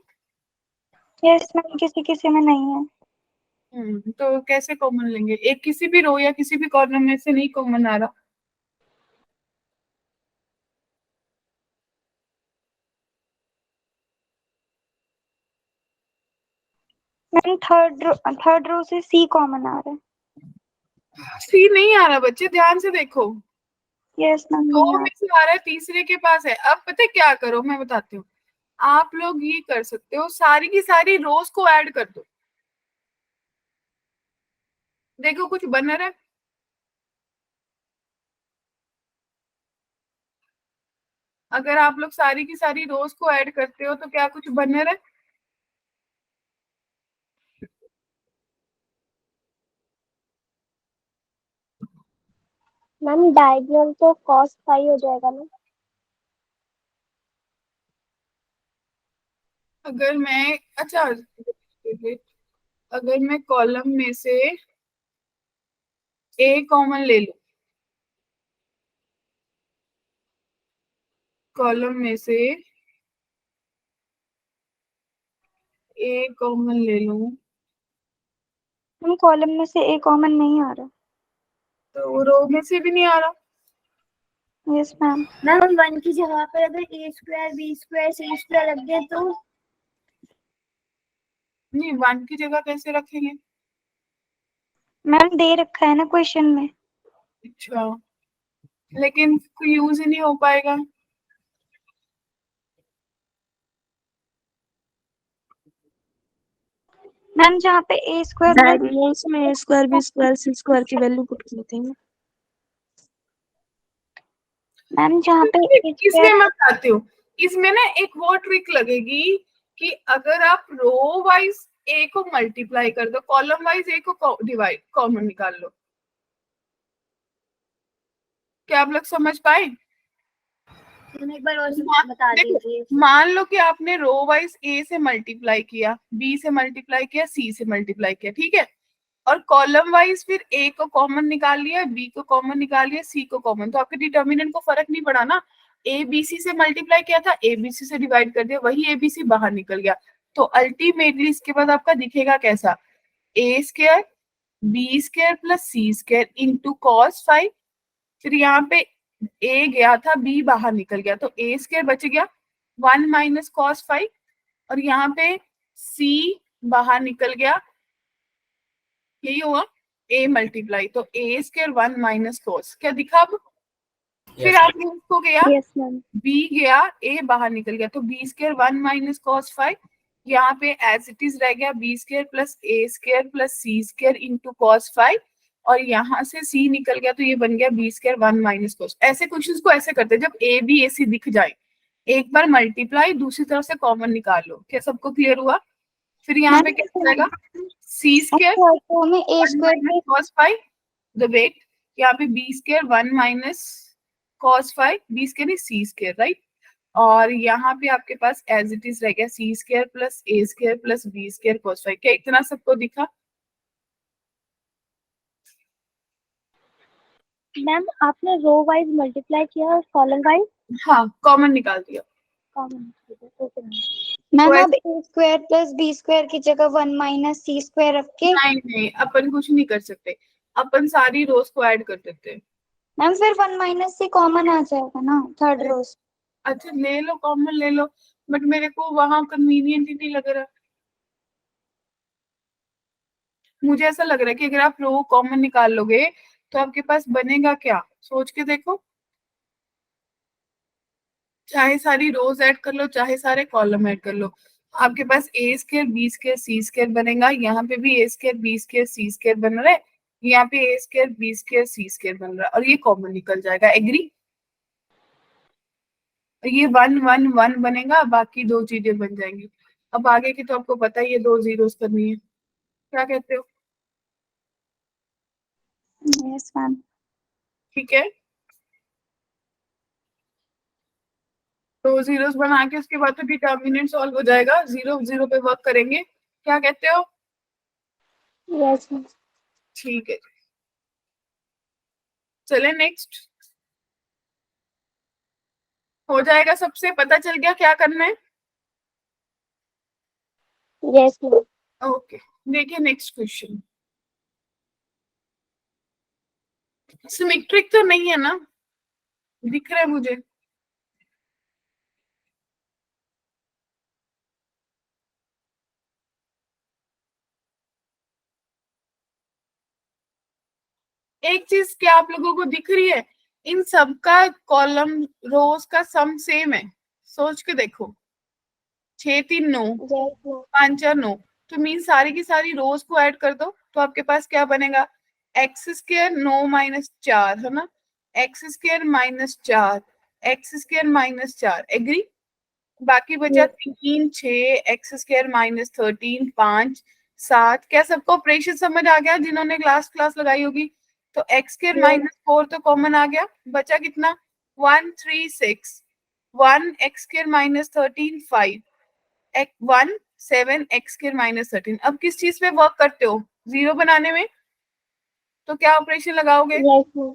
यस मैम, किसी किसी में नहीं है। तो कैसे कॉमन लेंगे? एक किसी भी रो या किसी भी कॉलम में से नहीं कॉमन आ रहा। मैम थर्ड रो से सी कॉमन आ रहा है। सी नहीं आ रहा बच्चे, ध्यान से देखो। यस मैम, दो नहीं आ में से आ रहा है, तीसरे के पास है। अब पता है क्या करो, मैं बताती हूँ। आप लोग ये कर सकते हो, सारी की सारी रोज को ऐड कर दो। देखो कुछ बन रहा है। अगर आप लोग सारी की सारी रोज को ऐड करते हो तो क्या कुछ बन रहा है? मैम डायगोनल तो cos फाइव हो जाएगा ना। अगर मैं, अच्छा, अगर मैं कॉलम में से ए कॉमन ले लूं, कॉलम में से ए कॉमन ले लूं, मैम कॉलम में से ए कॉमन नहीं आ रहा। तो रो में से भी नहीं आ रहा। Yes ma'am. मैम हम 1 की जगह पर अगर ए स्क्वायर बी स्क्वायर सी स्क्वायर रख दे तो? नहीं, 1 की जगह कैसे रखेंगे? मैम दे रखा है ना क्वेश्चन में। अच्छा, लेकिन यूज ही नहीं हो पाएगा। मैम जहाँ पे ए स्क्वायर डायगोनल्स में ए स्क्वायर बी स्क्वायर सी स्क्वायर की वैल्यू पुट की थी। मैम जहाँ पे ए इसमें स्क्वायर। मैं बताती हूँ, इसमें ना एक वो ट्रिक लगेगी कि अगर आप रो वाइज ए को मल्टीप्लाई कर दो, कॉलम वाइज ए को डिवाइड कॉमन निकाल लो। क्या आप लोग समझ पाए? एक बार और बता देखो, दीजिए। मान लो कि आपने रो वाइज ए से मल्टीप्लाई किया, बी से मल्टीप्लाई किया, सी से मल्टीप्लाई किया, ठीक है। और कॉलम वाइज फिर ए को कॉमन निकाल लिया, बी को कॉमन निकाल लिया, सी को कॉमन। तो आपके डिटर्मिनेंट को फर्क नहीं पड़ा ना। ए बी सी से मल्टीप्लाई किया था, ए बी सी से डिवाइड कर दिया, वही ए बी सी बाहर निकल गया। तो अल्टीमेटली इसके बाद आपका दिखेगा कैसा? ए square B square plus c square into cos five. फिर यहाँ पे ए गया था, बी बाहर निकल गया, तो ए स्क्वायर बच गया 1 माइनस कॉस फाइव। और यहाँ पे सी बाहर निकल गया, यही हुआ ए मल्टीप्लाई, तो ए स्क्वायर 1 माइनस कॉस। क्या दिखा अब? फिर Yes, आपने इसको गया, यस मैम। बी गया, ए बाहर निकल गया, तो b square 1 minus cos five. यहाँ पे एज इट इज रह गया b square plus a square plus c square into cos five. और यहाँ से सी निकल गया तो ये बन गया बी स्क्वायर 1 माइनस कॉस। ऐसे क्वेश्चंस को ऐसे करते हैं, जब ए बी ए सी दिख जाए, एक बार मल्टीप्लाई, दूसरी तरफ से कॉमन निकाल लो। क्या सबको क्लियर हुआ? फिर यहाँ पे क्या जाएगा? सी स्क्वायर में a 1 square minus cos five, the wait, यहाँ पे b square 1 minus cos five, b square नहीं सी स्क्वायर, राइट। और यहाँ पे आपके पास एज इट इज रह गया c square plus a square plus b square cos five. क्या इतना सबको दिखा? मैम आपने रो वाइज मल्टीप्लाई किया और कॉलम वाइज हाँ, कॉमन निकाल दिया। कॉमन। Okay ma'am. तो मैम अब ऐसे ए स्क्वायर प्लस बी स्क्वायर की जगह 1 माइनस सी स्क्वायर रख के नहीं नहीं, अपन कुछ नहीं कर सकते, अपन सारी रोज को ऐड कर देते हैं। मैम फिर 1 माइनस सी कॉमन आ जाएगा ना थर्ड अरे, रोज। अच्छा ले लो, कॉमन ले लो, बट मेरे को वहां कन्वीनियंट ही नहीं लग रहा। मुझे ऐसा लग रहा है कि अगर आप रो कॉमन निकाल लोगे तो आपके पास बनेगा क्या, सोच के देखो। चाहे सारी रोज ऐड कर लो, चाहे सारे कॉलम ऐड कर लो, आपके पास ए स्क्वायर बी स्क्वायर सी स्क्वायर बनेगा। यहाँ पे भी ए स्क्वायर बी स्क्वायर सी स्क्वायर बन रहा है, यहाँ पे ए स्क्वायर बी स्क्वायर सी स्क्वायर बन रहा है, और ये कॉमन निकल जाएगा। एग्री? ये 1 1 1 बनेगा, बाकी दो चीजें बन जाएंगी। अब आगे की तो आपको पता ही है, दो जीरोस करनी है। क्या कहते हो? Yes ma'am. ठीक है, दो जीरोस बना के उसके बाद तो डिटर्मिनेंट सॉल्व हो जाएगा, जीरो जीरो पे वर्क करेंगे। क्या कहते हो? Yes ma'am. ठीक है, चले नेक्स्ट। हो जाएगा, सबसे पता चल गया क्या करना है। Yes ma'am. ओके, देखिए नेक्स्ट क्वेश्चन। सिमेट्रिक तो नहीं है ना, दिख रहा है मुझे? एक चीज क्या आप लोगों को दिख रही है, इन सब का कॉलम रोज का सम सेम है। सोच के देखो, 6 3 9, यस मैम। 5 4 9, तो मीन सारी की सारी रोज को ऐड कर दो तो आपके पास क्या बनेगा, एक्स स्क्र 9 माइनस 4 है ना, x square minus 4, x square minus 4। Agree? बाकी बचा Yes. 3 6, x square minus 13 5 7। क्या सबको ऑपरेशन समझ आ गया जिन्होंने क्लास क्लास लगाई होगी? तो एक्स स्क्र माइनस 4 तो कॉमन आ गया, बचा कितना, 1 3 6, 1 x square minus 13 5, 1 7 x square minus 13। अब किस चीज पे वर्क करते हो, जीरो बनाने में? तो क्या ऑपरेशन लगाओगे? Yes ma'am.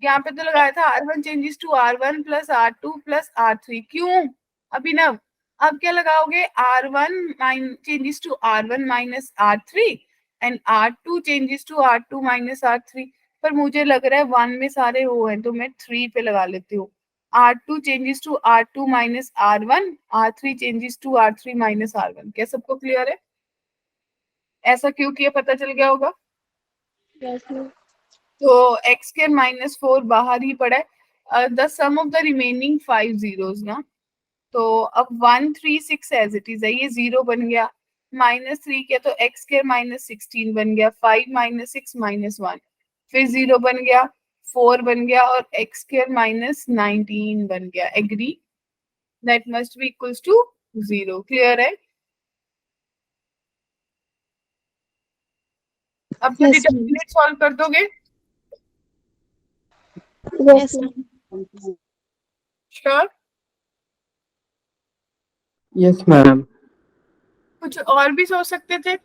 यहाँ पे तो लगाया था R1 changes to R1 plus R2 plus R3। क्यों अभिनव? अब क्या लगाओगे, R1 changes to R1 minus R3 and R2 changes to R2 minus R3। पर मुझे लग रहा है 1 में सारे वो हैं, तो मैं 3 पे लगा लेती हूँ। R2 changes to R2 minus R1, R3 changes to R3 minus R1। क्या सबको क्लियर है? ऐसा क्यों किया पता चल गया होगा। Yes ma'am. तो एक्स के माइनस 4 बाहर ही पड़ा है, the sum of the remaining 5 zeros ना। तो अब 1 3 6 एज इट इज है, ये जीरो बन गया, माइनस 3 किया तो एक्स के माइनस 16 बन गया, 5 माइनस 6 माइनस 1, फिर जीरो बन गया, 4 बन गया, और एक्स के माइनस 19 बन गया। Agree? That must be equals to zero. Clear है? अब तो Yes, ma'am. डिटरमिनेंट सॉल्व कर दोगे? Yes ma'am. Sure? Yes, ma'am. कुछ और भी सोच सकते थे?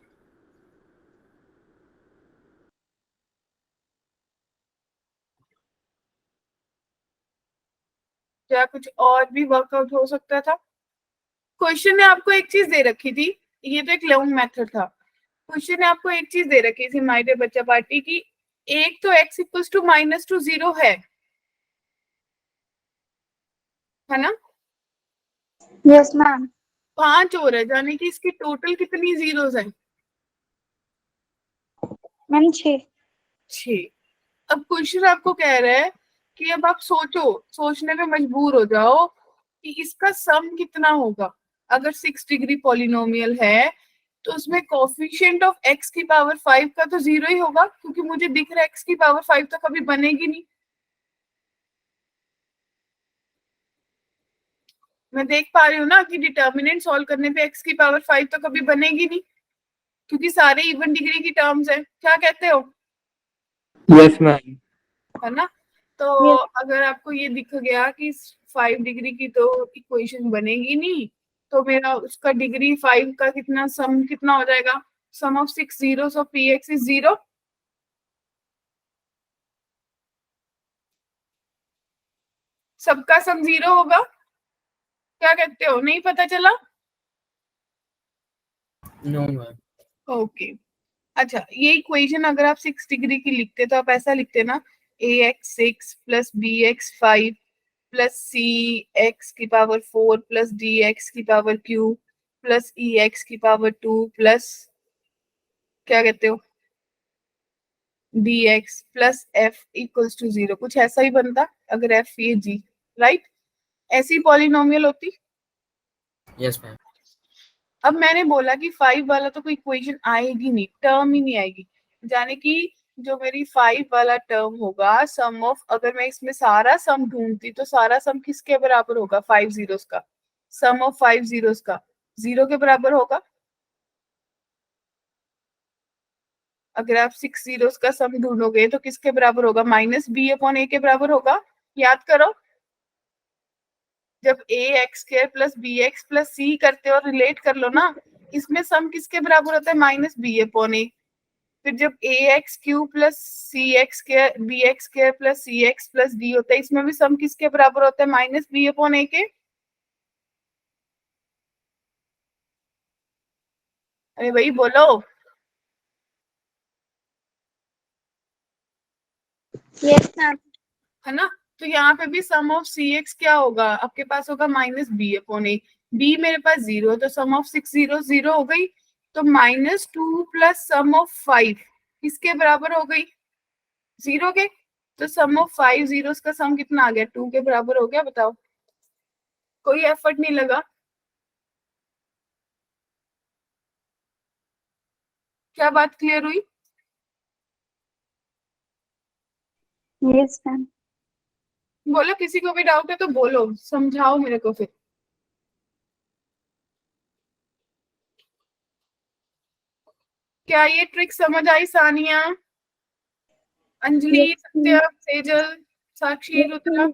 क्या कुछ और भी वर्कआउट हो सकता था? क्वेश्चन ने आपको एक चीज दे रखी थी, ये तो एक लॉन्ग मेथड था। क्वेश्चन ने आपको एक चीज दे रखी थी माय डियर बच्चा पार्टी की, एक तो x equals to minus two zero है ना? Yes ma'am. 5 और है, यानी कि इसकी टोटल कितनी जीरोस हैं? मैम 6। 6। अब क्वेश्चन आपको कह रहा है कि अब आप सोचो, सोचने पे मजबूर हो जाओ कि इसका सम कितना होगा। अगर 6 डिग्री पॉलिनोमियल है तो उसमें कोफिशिएंट ऑफ x की पावर 5 का तो जीरो ही होगा, क्योंकि मुझे दिख रहा है x की पावर 5 तो कभी बनेगी नहीं। मैं देख पा रही हूँ ना कि डिटर्मिनेंट सॉल्व करने पे x की पावर 5 तो कभी बनेगी नहीं, क्योंकि सारे इवन डिग्री की टर्म्स है। क्या कहते हो? Yes, ma'am. है ना? तो Yes. अगर आपको ये दिख गया कि 5 डिग्री की तो इक्वेशन बनेगी नहीं, तो मेरा उसका डिग्री 5 का कितना सम कितना हो जाएगा, sum of 6 zeros of px is 0। सबका सम 0 होगा? क्या कहते हो, नहीं पता चला? No, ma'am. ओके अच्छा, ये इक्वेशन अगर आप 6 डिग्री की लिखते तो आप ऐसा लिखते ना, ax 6 plus bx 5 plus cx⁴ plus dx⁴ plus ex⁴ plus क्या कहते हो dx plus f equals to 0, कुछ ऐसा ही बनता अगर f ये g, राइट? ऐसी पॉलिनोमियल होती। Yes, ma'am. अब मैंने बोला कि 5 वाला तो कोई इक्वेशन आएगी नहीं, टर्म ही नहीं आएगी, यानी कि जो मेरी 5 वाला टर्म होगा, सम ऑफ, अगर मैं इसमें सारा सम ढूंढती तो सारा सम किसके बराबर होगा? 5 जीरोस का। सम ऑफ 5 जीरोस का 0 के बराबर होगा। अगर आप 6 जीरोस का सम ढूंढोगे तो किसके बराबर होगा? -b/a के बराबर होगा। याद करो, जब ax² plus bx plus c करते हो, रिलेट कर लो ना, इसमें सम किसके बराबर होता है? -b/a। फिर जब ax³ plus bx² plus cx plus d होता है, इसमें भी सम किसके बराबर होता है? -b/a के। अरे भाई बोलो। Yes ma'am. है ना? तो यहाँ पे भी सम ऑफ cx क्या होगा? आपके पास होगा -b/a। b मेरे पास 0, तो सम ऑफ 6 0 0 हो गई, तो -2 प्लस सम ऑफ 5 किसके बराबर हो गई? 0 के। तो सम ऑफ 5 जीरोस का सम कितना आ गया? 2 के बराबर हो गया। बताओ, कोई एफर्ट नहीं लगा। क्या बात क्लियर हुई? Yes ma'am. बोलो, किसी को भी डाउट है तो बोलो, समझाओ मेरे को फिर। क्या ये ट्रिक समझ आई सानिया, अंजलि, सत्या, सेजल, साक्षी, रुद्रा?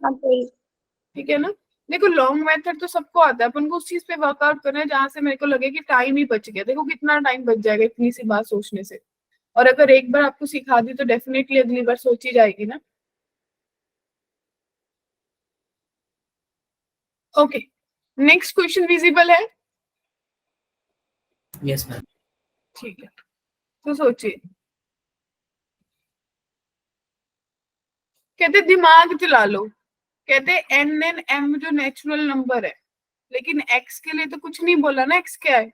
ठीक है ना? देखो, लॉन्ग मेथड तो सबको आता है, अपन को उस चीज पे वर्कआउट करना है जहां से मेरे को लगे कि टाइम ही बच गया। देखो कितना टाइम बच जाएगा इतनी सी बात सोचने से, और अगर एक बार आपको सिखा दी तो डेफिनेटली अगली बार सोची जाएगी ना। ओके, नेक्स्ट क्वेश्चन विजिबल है? Yes, ma'am. ठीक है, तो सोचिए। कहते दिमाग चला लो, कहते n जो नेचुरल नंबर है, लेकिन x के लिए तो कुछ नहीं बोला ना, x क्या है।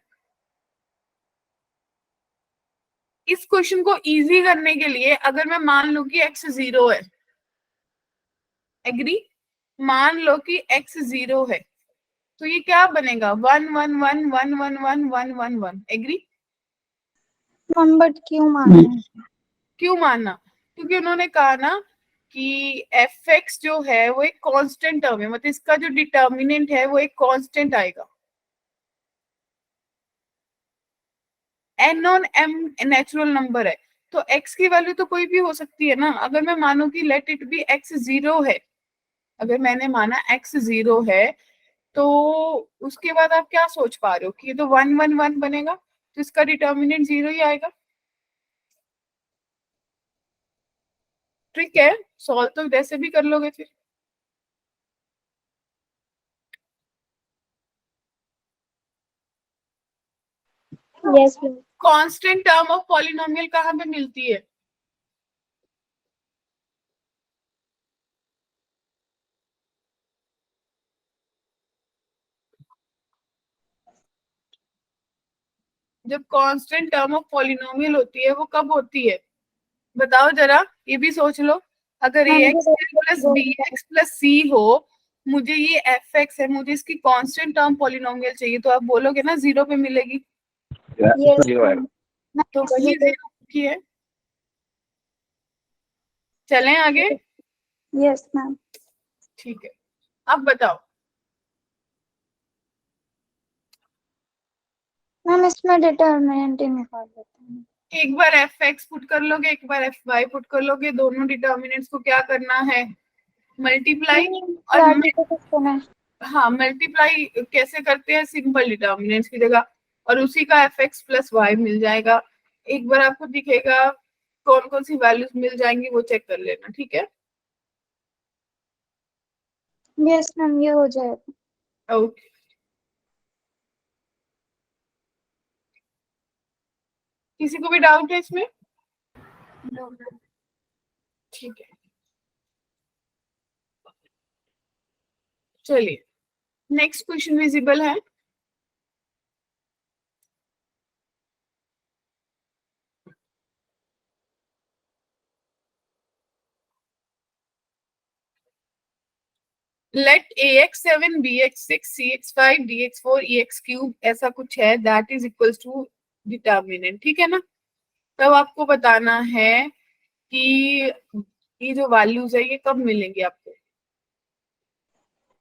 इस क्वेश्चन को इजी करने के लिए अगर मैं मान लूं कि x 0 है, एग्री? मान लो कि x 0 है, तो ये क्या बनेगा? 1 1 1 1 1 1 1 1 1, एग्री? बट क्यों मानना है? क्यों मानना? क्योंकि उन्होंने कहा ना कि fx जो है वो एक कांस्टेंट टर्म है, मतलब इसका जो डिटर्मिनेंट है वो एक कांस्टेंट आएगा। n on m natural number है, तो x की वैल्यू तो कोई भी हो सकती है ना। अगर मैं मानू कि लेट इट बी x 0 है, अगर मैंने माना x 0 है, तो उसके बाद आप क्या सोच पा रहे हो कि ये तो 1 1 1 बनेगा, तो इसका डिटर्मिनेंट 0 ही आएगा। ट्रिक है, सॉल्व तो वैसे भी कर लोगे फिर। Yes ma'am. Constant term of polynomial कहाँ पे मिलती है? जब कांस्टेंट टर्म ऑफ पॉलिनोमियल होती है वो कब होती है? बताओ जरा, ये भी सोच लो। अगर a x plus b x plus c हो, मुझे ये एफ एक्स है, मुझे इसकी कांस्टेंट टर्म पॉलिनोमियल चाहिए, तो आप बोलोगे ना 0 पे मिलेगी। तो वही 0 की है। चलें आगे? Yes ma'am. ठीक है, अब बताओ। मैम इसमें डिटर्मिनेंट ही निकाल देते हैं। एक बार एफ एक्स पुट कर लोगे, एक बार एफ वाई पुट कर लोगे, दोनों डिटर्मिनेंट्स को क्या करना है? मल्टीप्लाई। और हाँ, मल्टीप्लाई कैसे करते हैं? सिंपल डिटर्मिनेंट्स की जगह, और उसी का एफ एक्स प्लस वाई मिल जाएगा। एक बार आपको दिखेगा कौन कौन सी वैल्यूज मिल जाएंगी, वो चेक कर लेना, ठीक है? यस मैम, ये हो जाएगा। ओके, किसी को भी डाउट है इसमें? ठीक है, चलिए नेक्स्ट क्वेश्चन विजिबल है। Let ax7 bx6 cx5 dx4 ex3 ऐसा कुछ है, that is equals to determinant, ठीक है ना। तब आपको बताना है कि ये जो वैल्यूज है ये कब मिलेंगे आपको।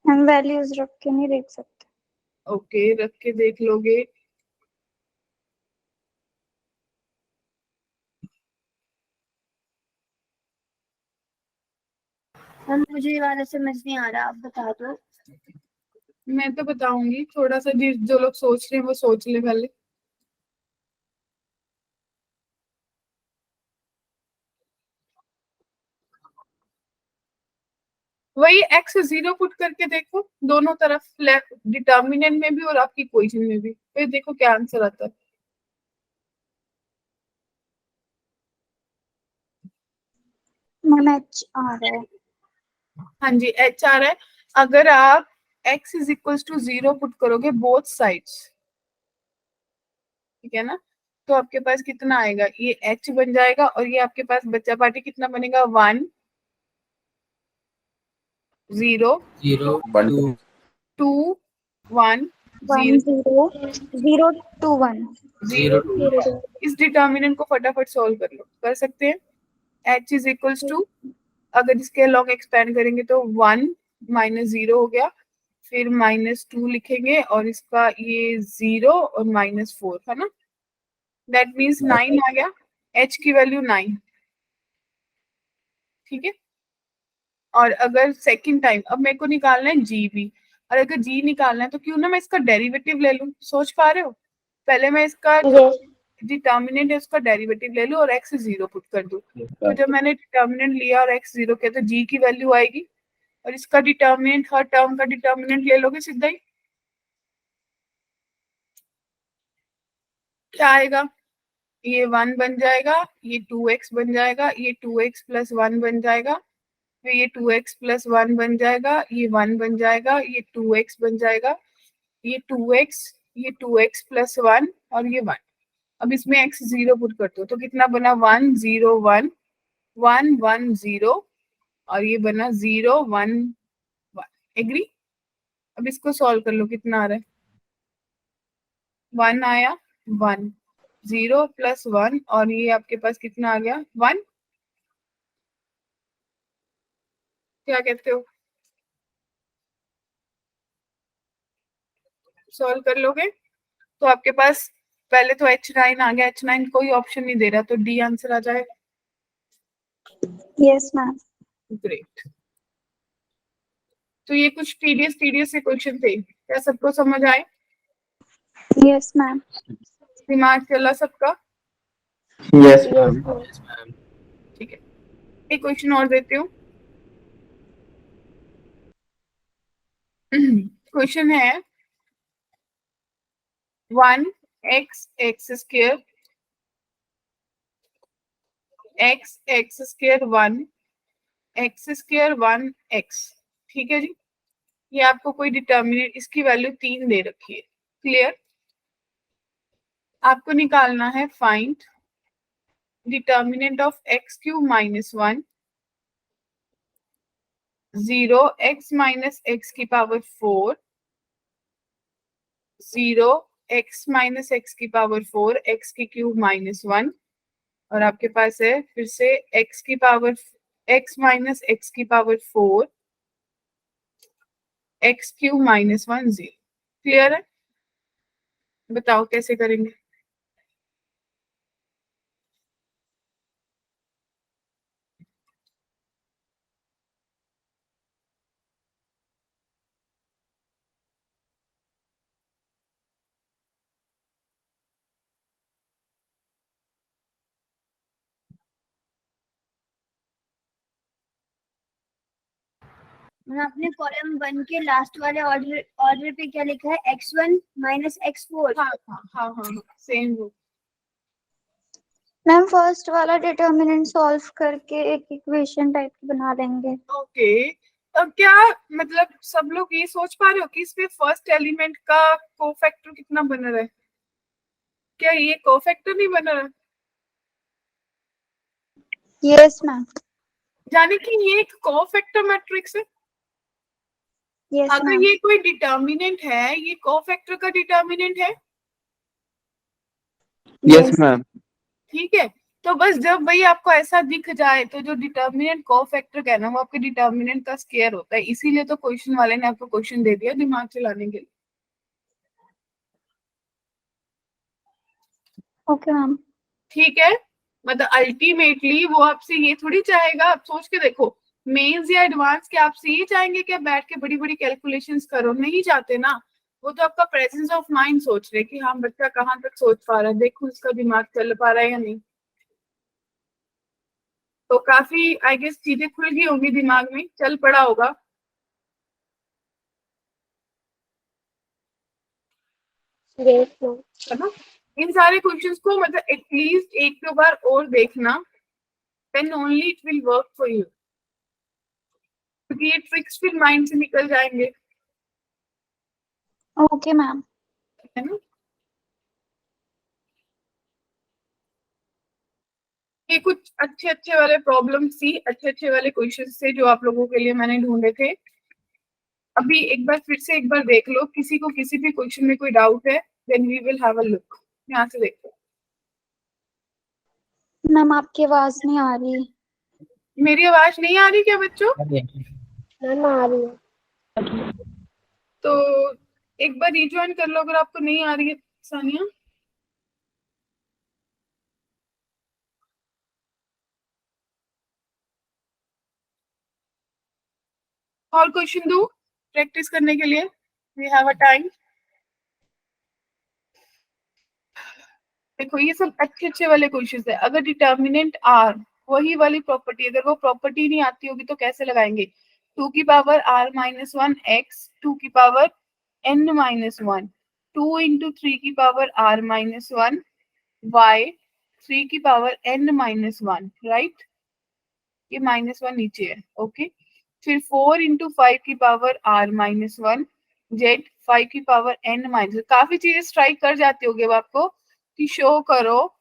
हम वैल्यूज रख के नहीं देख सकते। ओके, रख के देख लोगे। मैम मुझे ये वाला समझ नहीं आ रहा, आप बता दो। मैं तो बताऊंगी, थोड़ा सा जो लोग सोच रहे हैं वो सोच ले पहले। वही x 0 पुट करके देखो दोनों तरफ, डिटर्मिनेंट में भी और आपकी इक्वेशन में भी, फिर देखो क्या आंसर आता है। मैम एच आ रहा है। हाँ जी, h आ रहा है। अगर आप x is equal to 0 put करोगे बोथ साइड्स, ठीक है ना, तो आपके पास कितना आएगा, ये h बन जाएगा और ये आपके पास बच्चा पार्टी कितना बनेगा, 1 0 0 वन 2 2 1 1 0 0 0 2 1 0 0 2 0 2। इस डिटर्मिनेंट को फटाफट सॉल्व कर लो, कर सकते हैं। h इज इक्वल्स टू, अगर इसके लॉन्ग एक्सपेंड करेंगे तो 1 माइनस 0 हो गया, फिर -2 लिखेंगे और इसका ये 0 और -4 है ना, दैट मीन्स 9 आ गया, h की वैल्यू 9, ठीक है। और अगर सेकंड टाइम अब मेरे को निकालना है जी भी, और अगर जी निकालना है तो क्यों ना मैं इसका डेरिवेटिव ले लूं, सोच पा रहे हो। पहले मैं इसका जो यस डिटर्मिनेंट है उसका डेरिवेटिव ले लूं और x 0 पुट कर दूं, तो जब मैंने डिटर्मिनेंट लिया और x 0 किया तो जी की वैल्यू आएगी, और इसका डिटर्मिनेंट, हर टर्म का डिटर्मिनेंट ले लोगे सीधा ही, क्या आएगा, ये 1 बन जाएगा, ये 2x बन जाएगा, ये 2x प्लस 1 बन जाएगा, फिर ये 2x प्लस 1 बन जाएगा, ये 1 बन जाएगा, ये 2x बन जाएगा, ये 2x, ये 2x प्लस 1 और ये 1। अब इसमें x 0 पुट कर दो तो कितना बना, 1 0 1 1 1 0, और ये बना 0 1 1। एग्री। अब इसको सॉल्व कर लो, कितना आ रहा है, 1 आया, 1 0 प्लस 1 और ये आपके पास कितना आ गया, 1। क्या कहते हो, सॉल्व कर लोगे तो आपके पास पहले तो h9 आ गया, h9 कोई ऑप्शन नहीं दे रहा तो डी आंसर आ जाएगा। Yes ma'am. ग्रेट। तो ये कुछ टीडीएस से क्वेश्चन थे, क्या सबको समझ आए, यस मैम। दिमाग चला सबका। यस यस yes ma'am ठीक है, एक क्वेश्चन और देती हूँ। क्वेश्चन है 1 x x² x² 1 x² 1 x, ठीक है जी। ये आपको कोई डिटर्मिनेंट, इसकी वैल्यू 3 दे रखी है, क्लियर। आपको निकालना है find determinant of x³ -1 0 x minus x की पावर 4 0 x माइनस x की पावर 4 x की क्यूब -1, और आपके पास है फिर से x की पावर x माइनस x की पावर 4 x क्यूब -1 0। क्लियर है, बताओ कैसे करेंगे। मैंने अपने कॉलम 1 के लास्ट वाले ऑर्डर ऑर्डर पे क्या लिखा है, x1 माइनस x4। हाँ हाँ हाँ हाँ, सेम वो। मैम फर्स्ट वाला डिटर्मिनेंट सॉल्व करके एक इक्वेशन टाइप की बना देंगे। ओके, अब क्या मतलब सब लोग ये सोच पा रहे हो कि इसमें फर्स्ट एलिमेंट का कोफैक्टर कितना बन रहा है? क्या ये कोफैक्टर नहीं बन रहा? Yes ma'am. यानी कि ये एक कोफैक्टर मैट्रिक्स है। यस अगर मैम। ये कोई डिटर्मिनेंट है, ये कोफैक्टर का डिटर्मिनेंट है। Yes, ma'am. ठीक है, तो बस जब भाई आपको ऐसा दिख जाए तो जो डिटर्मिनेंट कोफैक्टर का है ना, वो आपके डिटर्मिनेंट का स्क्वायर होता है। इसीलिए तो क्वेश्चन वाले ने आपको क्वेश्चन दे दिया दिमाग चलाने के लिए। Okay ma'am. ठीक है, मतलब अल्टीमेटली वो आपसे ये थोड़ी चाहेगा, आप सोच के देखो, मेंस या एडवांस के आपसे ये चाहेंगे कि आप बैठ के बड़ी बड़ी कैलकुलेशंस करो, नहीं चाहते ना। वो तो आपका प्रेजेंस ऑफ माइंड सोच रहे कि हाँ बच्चा कहाँ तक सोच पा रहा है, देखो उसका दिमाग चल पा रहा है या नहीं। तो काफी आई गेस चीजें खुल गई होंगी, दिमाग में चल पड़ा होगा, Yes, ma'am. है ना। इन सारे क्वेश्चंस को मतलब एटलीस्ट एक दो बार और देखना, then only it will work for you, क्योंकि ये ट्रिक्स फिर माइंड से निकल जाएंगे, ओके मैम। है ना। ये कुछ अच्छे अच्छे वाले प्रॉब्लम सी, अच्छे अच्छे वाले क्वेश्चन से जो आप लोगों के लिए मैंने ढूंढे थे। अभी एक बार फिर से एक बार देख लो, किसी को किसी भी क्वेश्चन में कोई डाउट है then we will have a look. यहाँ से देखो, मैम आपकी आवाज नहीं आ रही। मेरी आवाज नहीं आ रही क्या बच्चों? मैम आ रही है। तो एक बार रिज्वाइन कर लो अगर आपको नहीं आ रही है, सानिया। और क्वेश्चन दो प्रैक्टिस करने के लिए, वी हैव अ टाइम। देखो ये सब अच्छे अच्छे वाले क्वेश्चन है। अगर डिटर्मिनेंट आर, वही वाली प्रॉपर्टी, अगर वो प्रॉपर्टी नहीं आती होगी तो कैसे लगाएंगे? 2 की पावर r-1 x, 2 की पावर n-1, 2 into 3 की पावर r-1 y, 3 की पावर n-1, राइट। ये -1 नीचे है, ओके। फिर 4 into 5 की पावर r-1 z, 5 की पावर n-, काफी चीजें स्ट्राइक कर जाती होगी अब आपको कि शो करो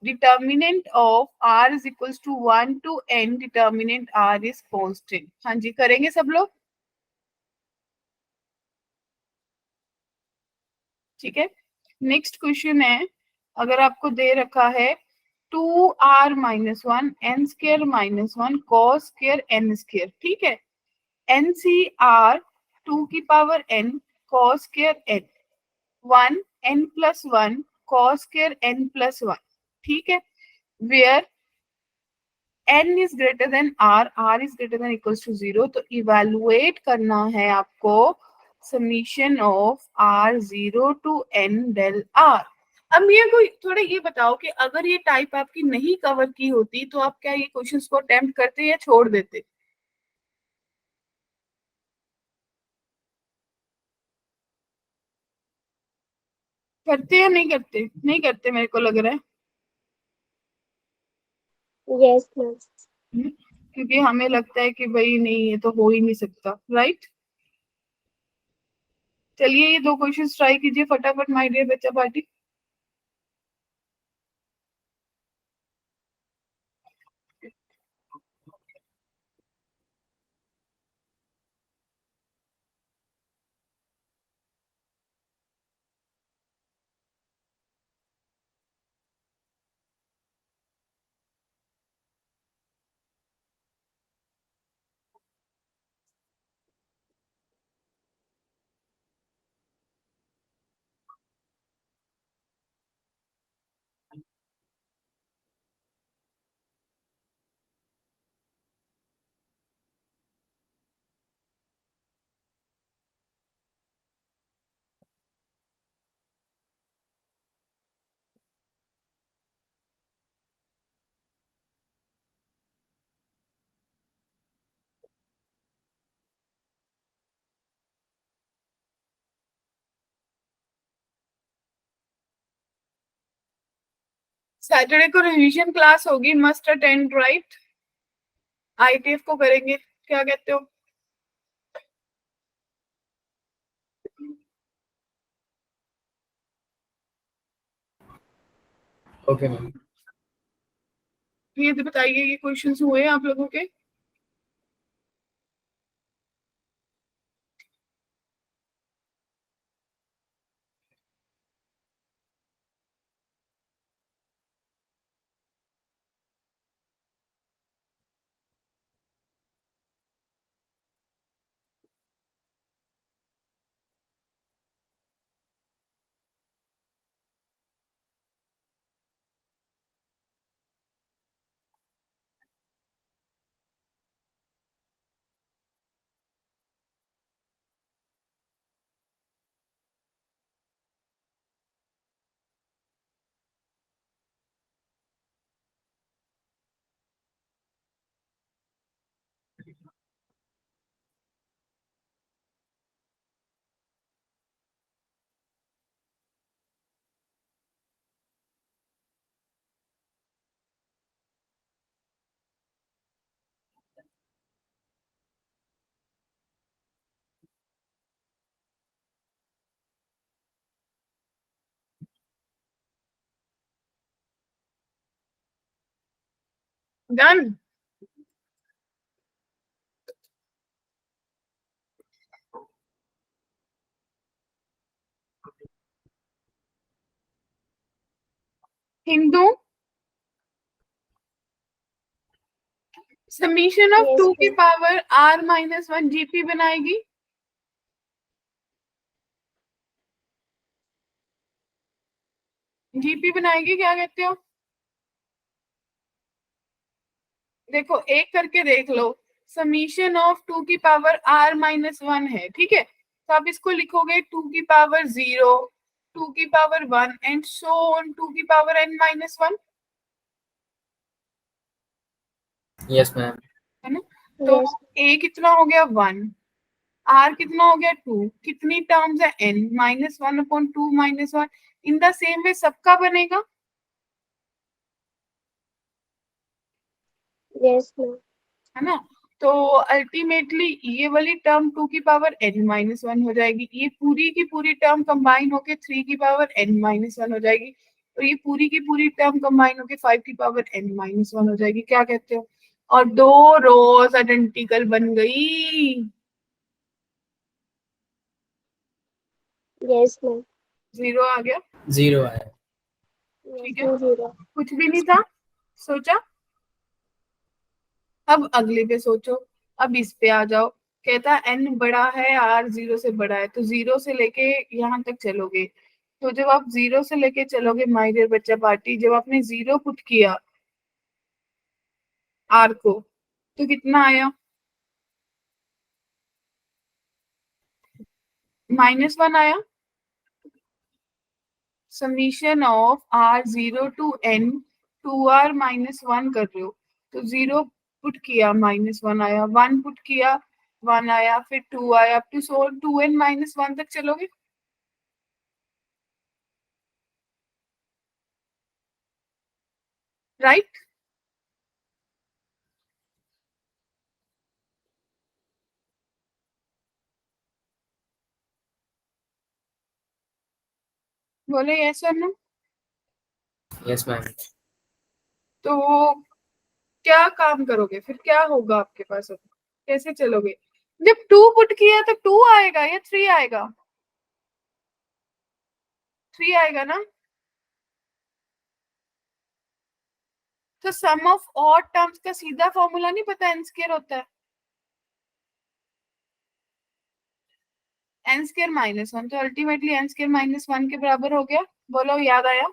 determinant of r is equals to 1 to n, determinant r is constant. हाँ जी, करेंगे सब लोग, ठीक है। नेक्स्ट क्वेश्चन है, अगर आपको दे रखा है 2r-1 n² - 1 cos² n², ठीक है। NCR 2 की power n cos² n, 1 n+1 cos² n+1, ठीक है। Where n is greater than r is greater than equals to 0, तो इवेलुएट करना है आपको summation of r0 to n del r। अब मेरे को थोड़ा ये बताओ कि अगर ये टाइप आपकी नहीं कवर की होती तो आप क्या ये क्वेश्चंस को अटेम्प्ट करते या छोड़ देते? करते या नहीं करते? नहीं करते मेरे को लग रहा है। Yes, ma'am. क्योंकि हमें लगता है कि भाई नहीं ये तो हो ही नहीं सकता, राइट। चलिए ये दो क्वेश्चन ट्राई कीजिए फटाफट माय डियर बच्चा पार्टी। सैटरडे को रिवीजन क्लास होगी, मस्ट अटेंड, राइट? आईटीएफ को करेंगे, क्या कहते हो? Okay, ma'am. ये तो बताइए, ये क्वेश्चंस हुए आप लोगों के? Done. Hindu, summation of Yes, 2 की ma'am. पावर r-1 जीपी बनाएगी। जीपी बनाएगी, क्या कहते हो? देखो एक करके देख लो। समीशन ऑफ 2 की पावर r-1 है, ठीक है? तो आप इसको लिखोगे 2 की पावर 0, 2 की पावर 1 एंड सो ऑन 2 की पावर n-1, Yes, ma'am. है ना? तो Yes. a कितना हो गया 1, r कितना हो गया 2, कितनी टर्म्स है n, -1/2 -1। In the same way सबका बनेगा, Yes, ma'am. है ना? तो अल्टीमेटली ये वाली टर्म 2 की पावर n-1 हो जाएगी, ये पूरी की पूरी टर्म कंबाइन होके 3 की पावर n-1 हो जाएगी, और ये पूरी की पूरी टर्म कंबाइन होके 5 की पावर n-1 हो जाएगी। क्या कहते हो? और दो रोज आइडेंटिकल बन गई। Yes, ma'am. 0 आ गया, 0 आया. Yes, ठीक है? 2-0. कुछ भी नहीं था, सोचा। अब अगले पे सोचो, अब इस पे आ जाओ। कहता n बड़ा है, r 0 से बड़ा है, तो 0 से लेके यहाँ तक चलोगे। तो जब आप 0 से लेके चलोगे माय डियर बच्चा पार्टी, जब आपने 0 पुट किया r को, तो कितना आया? -1 आया। Summation of r0 to n 2r-1 कर रहे हो, तो 0 पुट किया -1 आया, 1 पुट किया 1 आया, फिर 2 आया, अप टू सो 2n-1 तक चलोगे, राइट? बोले यस और नो? Yes, ma'am. तो क्या काम करोगे फिर, क्या होगा आपके पास अब? कैसे चलोगे? जब 2 पुट किया तो 2 आएगा या 3 आएगा? 3 आएगा ना? तो सम ऑफ ऑड टर्म्स का सीधा फॉर्मूला नहीं पता, n स्क्वायर होता है, n स्क्वायर -1, तो अल्टीमेटली n स्क्वायर -1 के बराबर हो गया। बोलो, याद आया?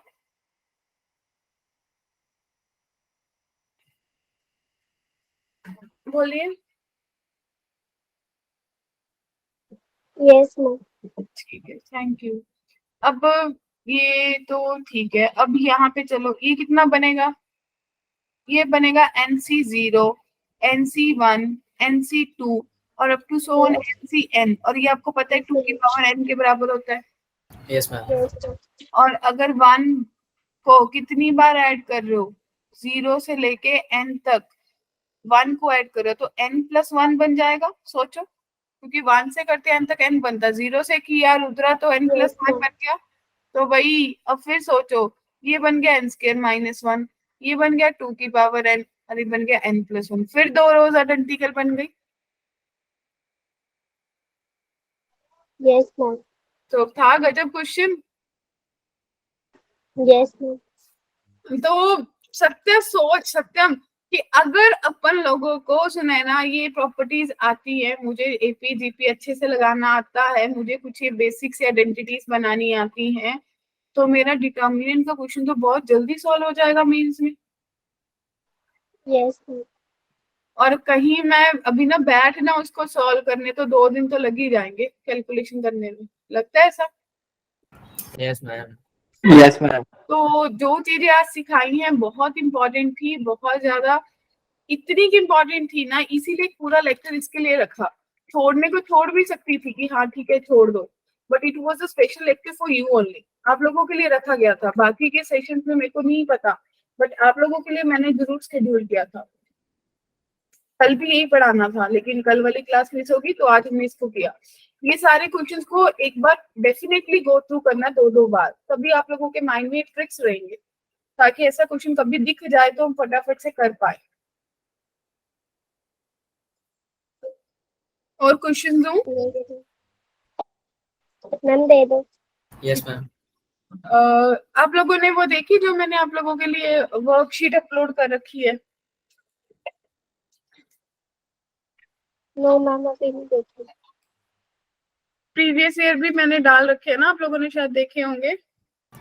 बोलिए। Yes, ma'am. ठीक है, थैंक यू। अब ये तो ठीक है, अब यहाँ पे चलो, ये कितना बनेगा? ये बनेगा NC0, NC1, NC2 और up to so on NCN, और ये आपको पता है 2 की पावर n के बराबर होता है। Yes, ma'am. Yes, ma'am. और अगर 1 को कितनी बार ऐड कर रहे हो, 0 से लेके n तक 1 को ऐड कर रहे हो, तो n+1 बन जाएगा, सोचो, क्योंकि 1 से करते n तक n बनता, 0 से किया रुद्रा तो n+1 Yes, ma'am. बन गया। तो वही, अब फिर सोचो, ये बन गया n² - 1, ये बन गया 2 की पावर n, और ये बन गया n+1, फिर 2 रोज आइडेंटिकल बन गई। Yes, ma'am. तो था गजब क्वेश्चन। Yes, ma'am. तो सत्यम कि अगर अपन लोगों को सुने ना ये प्रॉपर्टीज आती है, मुझे एपी जीपी अच्छे से लगाना आता है, मुझे कुछ ये बेसिक्स आइडेंटिटीज बनानी आती हैं, तो मेरा डिटर्मिनेंट का क्वेश्चन तो बहुत जल्दी सॉल्व हो जाएगा मेंस में। Yes, ma'am. और कहीं मैं अभी ना बैठ ना उसको सॉल्व करने, तो 2 दिन तो लग ही जाएंगे कैलकुलेशन करने में, लगता है ऐसा? Yes, ma'am. Yes, ma'am. तो जो चीजें आज सिखाई हैं बहुत इंपॉर्टेंट थी, बहुत ज्यादा, इतनी की इम्पोर्टेंट थी ना, इसीलिए पूरा लेक्चर इसके लिए रखा। छोड़ने को छोड़ भी सकती थी कि हाँ ठीक है छोड़ दो, but it was a special lecture for you only, आप लोगों के लिए रखा गया था। बाकी के सेशंस में मेरे को नहीं पता, बट आप लोगों के लिए मैंने जरूर शेड्यूल किया था। कल भी यही पढ़ाना था, लेकिन कल वाली क्लास मिस होगी, तो आज हमने इसको किया। ये सारे क्वेश्चंस को एक बार डेफिनेटली गो थ्रू करना 2 बार, तभी आप लोगों के माइंड में ट्रिक्स रहेंगे, ताकि ऐसा क्वेश्चन कभी दिख जाए तो हम फटाफट से कर पाए। और क्वेश्चन दूं? मैम दे दो। Yes, ma'am. आप लोगों ने वो देखी जो मैंने आप लोगों के लिए वर्कशीट अपलोड कर रखी है? नो मैम, अभी नहीं देखी। प्रीवियस ईयर भी मैंने डाल रखे हैं ना, आप लोगों ने शायद देखे होंगे।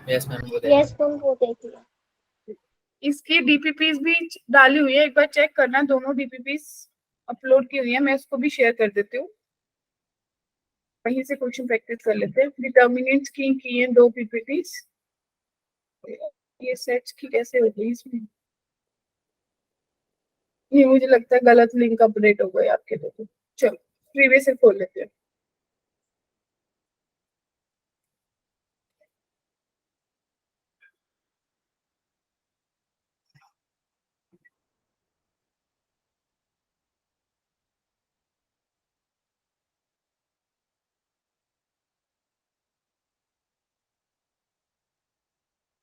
Yes, ma'am. वो देखा। यस मैम, वो देखी। इसकी डीपीपीस भी डाली हुई है, एक बार चेक करना, दोनों डीपीपीस अपलोड की हुई है, मैं उसको भी शेयर कर देती हूँ, वहीं से क्वेश्चन प्रैक्टिस कर लेते हैं। डिटर्मिनेंट्स की हैं 2 पीपीटीज, ये सेट्स की कैसे होगी इसमें, ये मुझे लगता है गलत लिंक अपडेट हो गया आपके तो। चलो प्रीवियस से खोल लेते हैं।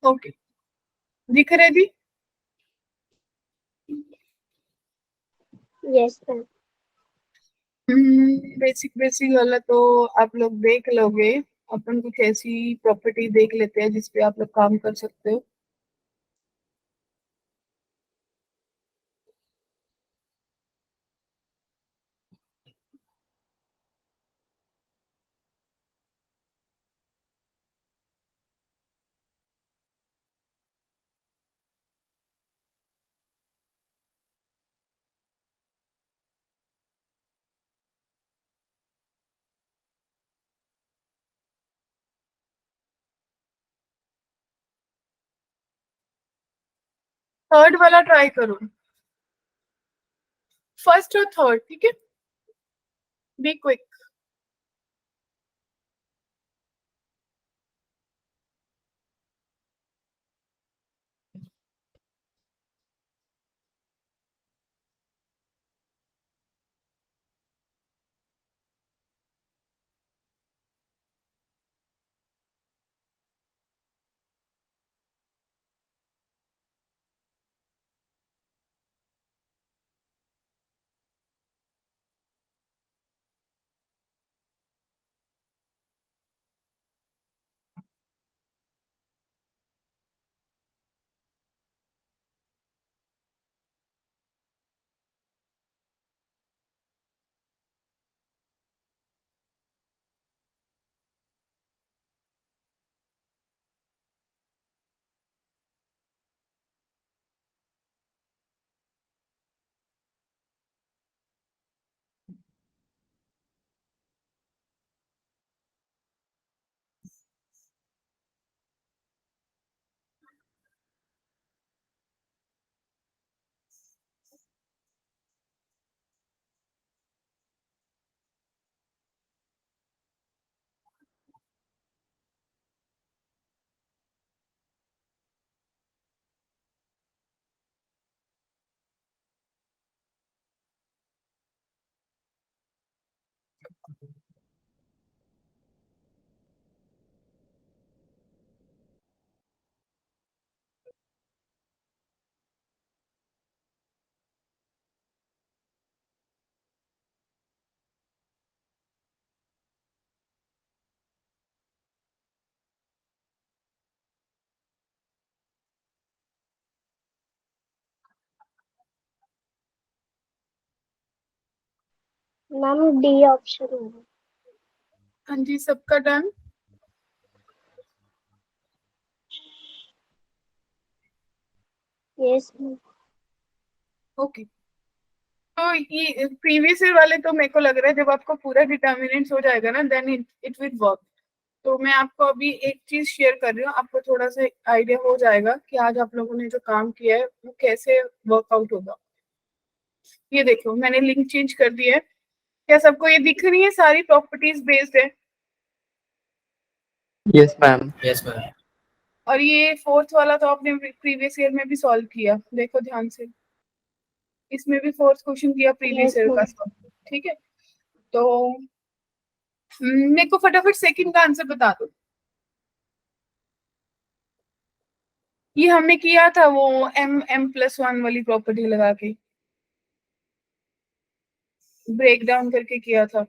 ओके, दिख रहे जी? Yes ma'am. बेसिक बेसिक वाला तो आप लोग देख लोगे, अपन कुछ ऐसी प्रॉपर्टी देख लेते हैं जिसपे आप लोग काम कर सकते हो। थर्ड वाला ट्राई करो, फर्स्ट और थर्ड, ठीक है, be quick. Ma'am D option है। हाँ जी, सबका डन। Yes ma'am. ओके, तो ये प्रीवियस ईयर वाले तो मेरे को लग रहा है जब आपको पूरा डिटर्मिनेंट्स हो जाएगा ना देन इट विल वर्क। तो मैं आपको अभी एक चीज शेयर कर रही हूँ, आपको थोड़ा सा आइडिया हो जाएगा कि आज आप लोगों ने जो काम किया है वो कैसे वर्कआउट होगा। ये देखो मैंने लिंक चेंज कर दिया है, क्या सबको ये दिख रही है? सारी प्रॉपर्टीज बेस्ड है। Yes, ma'am. Yes, ma'am. और ये फोर्थ वाला तो आपने प्रीवियस ईयर में भी सॉल्व किया, देखो ध्यान से, इसमें भी फोर्थ क्वेश्चन किया प्रीवियस Yes, ईयर का ma'am. सॉल्व। ठीक है, तो मेरे को फटाफट सेकंड का आंसर बता दो। ये हमने किया था वो m+1 वाली प्रॉपर्टी लगा के, ब्रेक डाउन करके किया था।